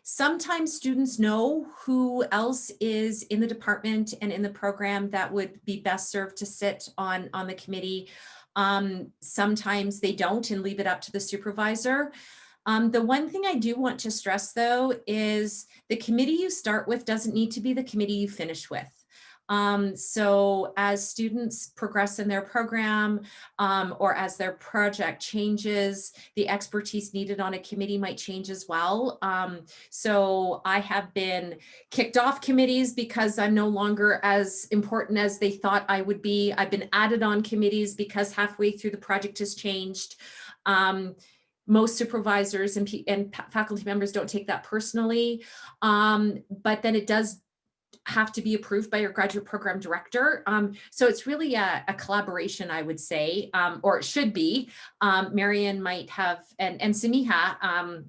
Sometimes students know who else is in the department and in the program that would be best served to sit on the committee. Sometimes they don't and leave it up to the supervisor. The one thing I do want to stress, though, is the committee you start with doesn't need to be the committee you finish with. So as students progress in their program or as their project changes, the expertise needed on a committee might change as well. So I have been kicked off committees because I'm no longer as important as they thought I would be. I've been added on committees because halfway through the project has changed. Most supervisors and faculty members don't take that personally, but then it does have to be approved by your graduate program director. So it's really a collaboration, I would say, or it should be. Marian might have, and Samiha,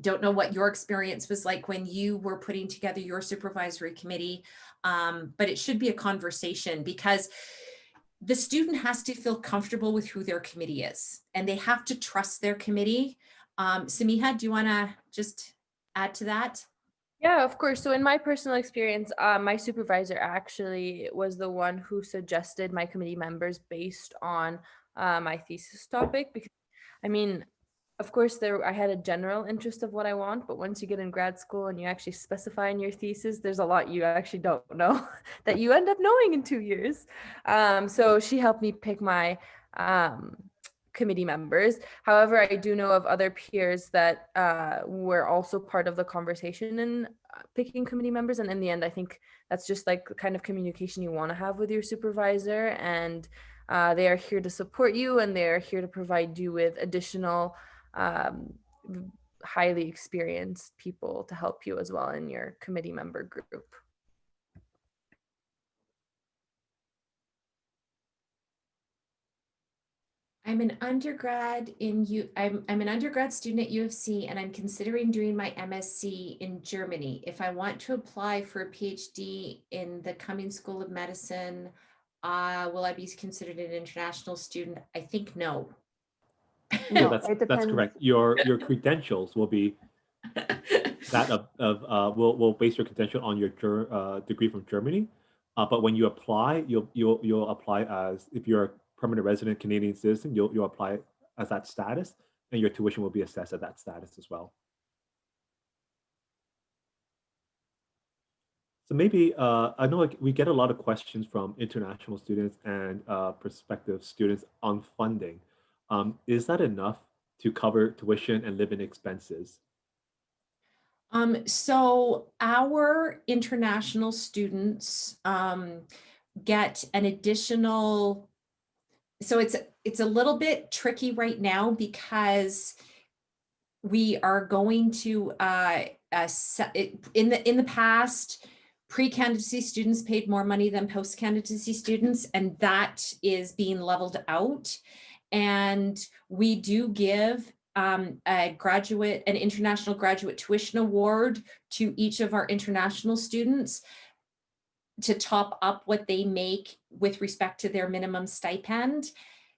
don't know what your experience was like when you were putting together your supervisory committee, but it should be a conversation because the student has to feel comfortable with who their committee is, and they have to trust their committee. Samiha, do you want to just add to that? Yeah, of course. So in my personal experience, my supervisor actually was the one who suggested my committee members based on my thesis topic. Because, I mean, of course, I had a general interest of what I want, but once you get in grad school and you actually specify in your thesis, there's a lot you actually don't know that you end up knowing in 2 years. So she helped me pick my committee members. However, I do know of other peers that were also part of the conversation in picking committee members. And in the end, I think that's just like the kind of communication you want to have with your supervisor. And they are here to support you, and they are here to provide you with additional highly experienced people to help you as well in your committee member group. I'm an undergrad I'm an undergrad student at U of C, and I'm considering doing my MSc in Germany. If I want to apply for a PhD in the Cummings School of Medicine, will I be considered an international student? I think no. No, No, it depends. that's correct. Your credentials will be that of will base your credential on your degree from Germany. But when you apply, you'll apply as, if you're a permanent resident Canadian citizen, you'll apply as that status, and your tuition will be assessed at that status as well. So maybe I know we get a lot of questions from international students and prospective students on funding. Is that enough to cover tuition and living expenses? So our international students get an additional, so it's a little bit tricky right now because we are going to in the past, pre-candidacy students paid more money than post-candidacy students, and that is being leveled out. And we do give an international graduate tuition award to each of our international students to top up what they make with respect to their minimum stipend.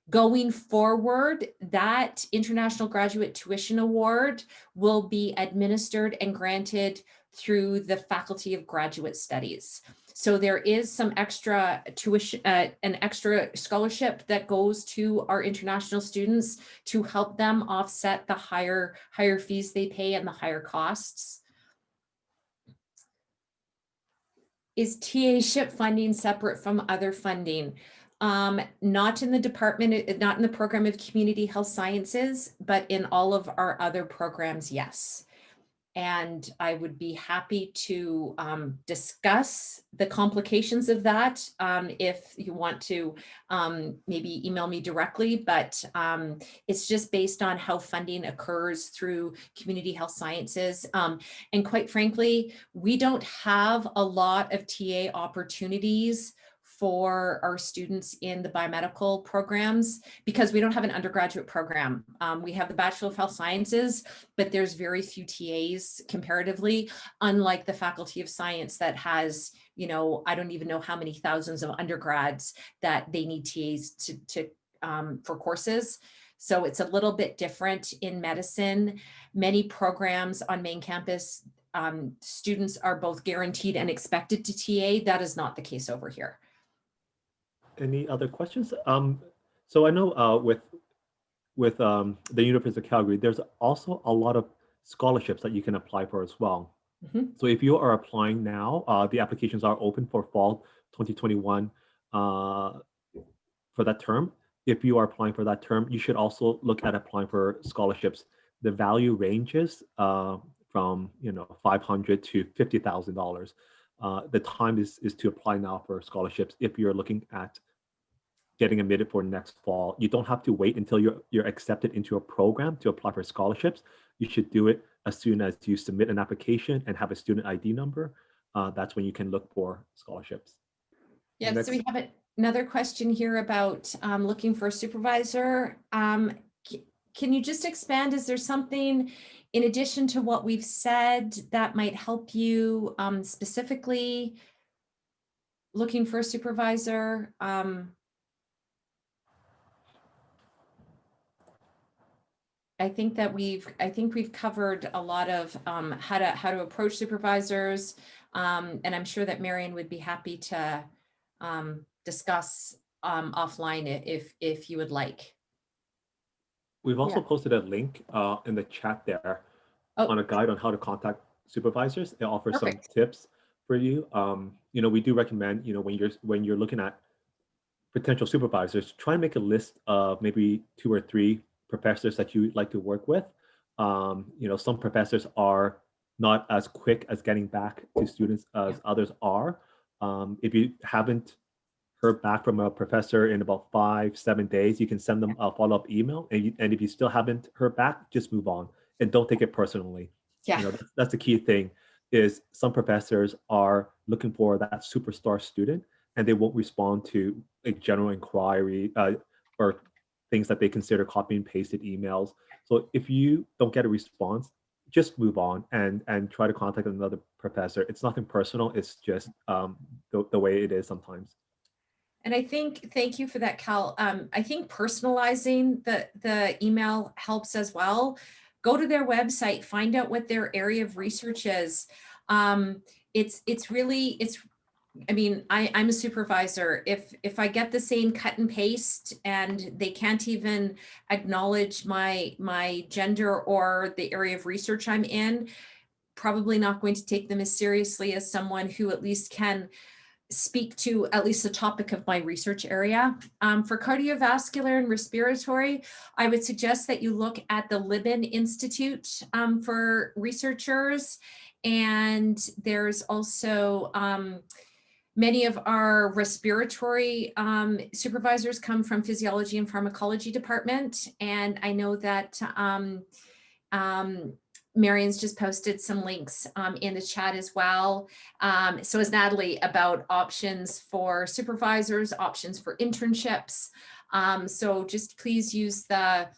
Going forward, that International Graduate Tuition Award will be administered and granted through the Faculty of Graduate Studies. So there is some extra tuition, an extra scholarship that goes to our international students to help them offset the higher fees they pay and the higher costs. Is TA-ship funding separate from other funding? Not in the department, not in the program of community health sciences, but in all of our other programs, yes. And I would be happy to discuss the complications of that if you want to maybe email me directly, but it's just based on how funding occurs through community health sciences. And quite frankly, we don't have a lot of TA opportunities for our students in the biomedical programs because we don't have an undergraduate program. We have the Bachelor of Health Sciences, but there's very few TAs comparatively, unlike the Faculty of Science that has, you know, I don't even know how many thousands of undergrads that they need TAs for courses. So it's a little bit different in medicine. Many programs on main campus, students are both guaranteed and expected to TA. That is not the case over here. Any other questions? So I know with the University of Calgary, there's also a lot of scholarships that you can apply for as well. Mm-hmm. So if you are applying now, the applications are open for fall 2021 for that term. If you are applying for that term, you should also look at applying for scholarships. The value ranges from $500 to $50,000. The time is to apply now for scholarships if you're looking at getting admitted for next fall. You don't have to wait until you're accepted into a program to apply for scholarships. You should do it as soon as you submit an application and have a student ID number. That's when you can look for scholarships. Yeah, so we have another question here about looking for a supervisor. Can you just expand? Is there something in addition to what we've said that might help you specifically looking for a supervisor? I think we've covered a lot of how to approach supervisors, and I'm sure that Marian would be happy to discuss offline if you would like. We've also posted a link in the chat there on a guide on how to contact supervisors. It offers some tips for you. We do recommend, when you're looking at potential supervisors, try and make a list of maybe 2 or 3 professors that you like to work with. Some professors are not as quick as getting back to students as others are. If you haven't heard back from a professor in about 5-7 days, you can send them a follow-up email. And if you still haven't heard back, just move on and don't take it personally. Yeah. That's the key thing, is some professors are looking for that superstar student and they won't respond to a general inquiry or things that they consider copy and pasted emails. So if you don't get a response, just move on and try to contact another professor. It's nothing personal. It's just the way it is sometimes. And I think, thank you for that, Cal. I think personalizing the email helps as well. Go to their website, find out what their area of research is. I'm a supervisor. If I get the same cut and paste and they can't even acknowledge my gender or the area of research I'm in, probably not going to take them as seriously as someone who at least can speak to at least the topic of my research area. For cardiovascular and respiratory, I would suggest that you look at the Libin Institute for researchers. And there's also many of our respiratory supervisors come from physiology and pharmacology department. And I know that Marian's just posted some links in the chat as well. So is Natalie, about options for supervisors, options for internships. So just please use the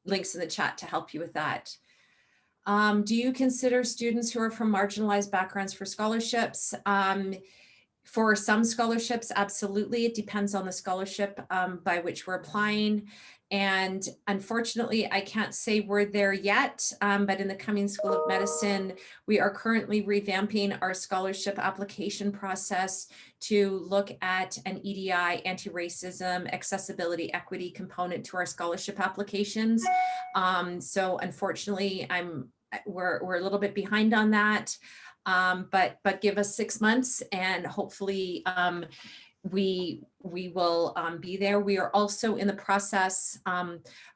links in the chat to help you with that. Do you consider students who are from marginalized backgrounds for scholarships? For some scholarships, absolutely. It depends on the scholarship by which we're applying. And unfortunately, I can't say we're there yet, but in the Cummings School of Medicine, we are currently revamping our scholarship application process to look at an EDI, anti-racism, accessibility, equity component to our scholarship applications. So unfortunately, we're a little bit behind on that, but give us 6 months and hopefully we will be there. We are also in the process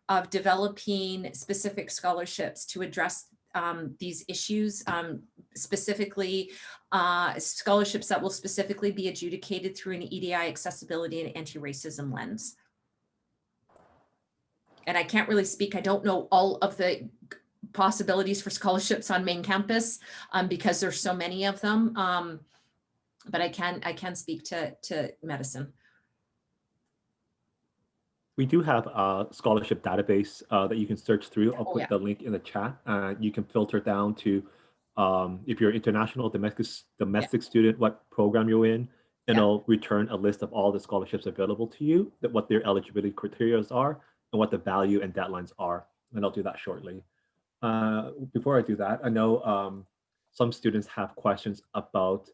of developing specific scholarships to address these issues, specifically scholarships that will specifically be adjudicated through an EDI, accessibility, and anti-racism lens. And I can't really speak, I don't know all of the possibilities for scholarships on main campus because there's so many of them. But I can speak to medicine. We do have a scholarship database that you can search through. I'll put the link in the chat. You can filter down to if you're international, domestic student, what program you're in, and it'll return a list of all the scholarships available to you, that what their eligibility criteria are, and what the value and deadlines are. And I'll do that shortly. Before I do that, I know some students have questions about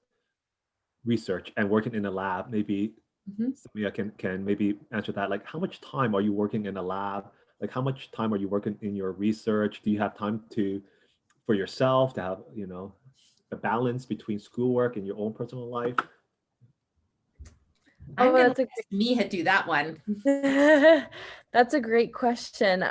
research and working in a lab. Maybe Samia can maybe answer that. Like, how much time are you working in a lab? Like, how much time are you working in your research? Do you have time for yourself to have, you know, a balance between schoolwork and your own personal life? I'm gonna let Samia do that one. That's a great question.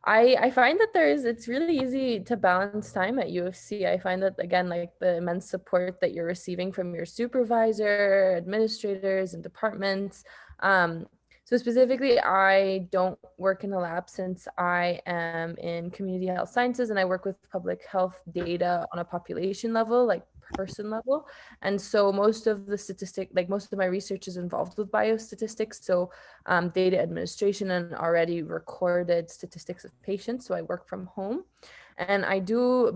I find that it's really easy to balance time at U of C. I find that, again, like the immense support that you're receiving from your supervisor, administrators, and departments. So specifically, I don't work in a lab since I am in community health sciences, and I work with public health data on a population level, like person level. And so most of my research is involved with biostatistics, so data administration and already recorded statistics of patients. So I work from home, and I do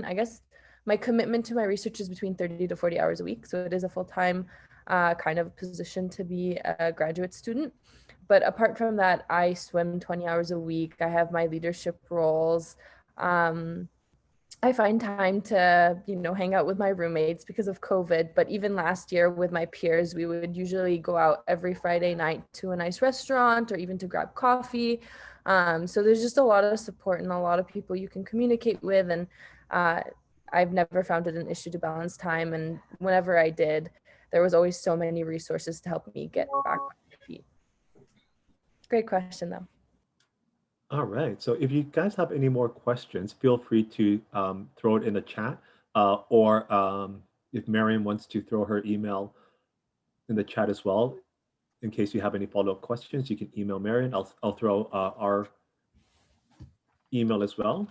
I guess my commitment to my research is between 30 to 40 hours a week. So it is a full-time kind of position to be a graduate student. But apart from that, I swim 20 hours a week. I have my leadership roles. I find time to, hang out with my roommates because of COVID. But even last year with my peers, we would usually go out every Friday night to a nice restaurant or even to grab coffee. So there's just a lot of support and a lot of people you can communicate with. And I've never found it an issue to balance time. And whenever I did, there was always so many resources to help me get back on my feet. Great question, though. All right. So if you guys have any more questions, feel free to throw it in the chat, or if Marian wants to throw her email in the chat as well, in case you have any follow-up questions, you can email Marian. I'll throw our email as well.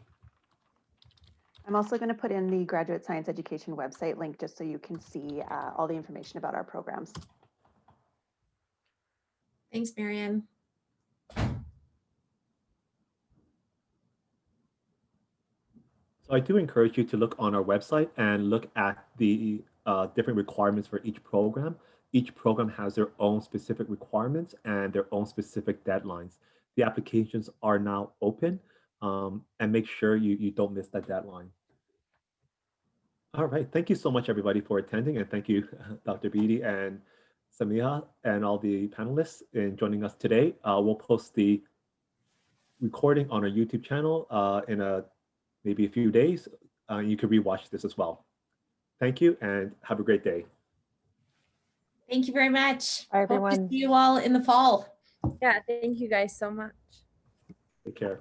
I'm also going to put in the Graduate Science Education website link just so you can see all the information about our programs. Thanks, Marian. So I do encourage you to look on our website and look at the different requirements for each program. Each program has their own specific requirements and their own specific deadlines. The applications are now open, and make sure you don't miss that deadline. All right, thank you so much, everybody, for attending, and thank you, Dr. Beatty and Samia and all the panelists in joining us today. We'll post the recording on our YouTube channel in maybe a few days. You can rewatch this as well. Thank you and have a great day. Thank you very much. Bye, everyone. Hope to see you all in the fall. Yeah, thank you guys so much. Take care.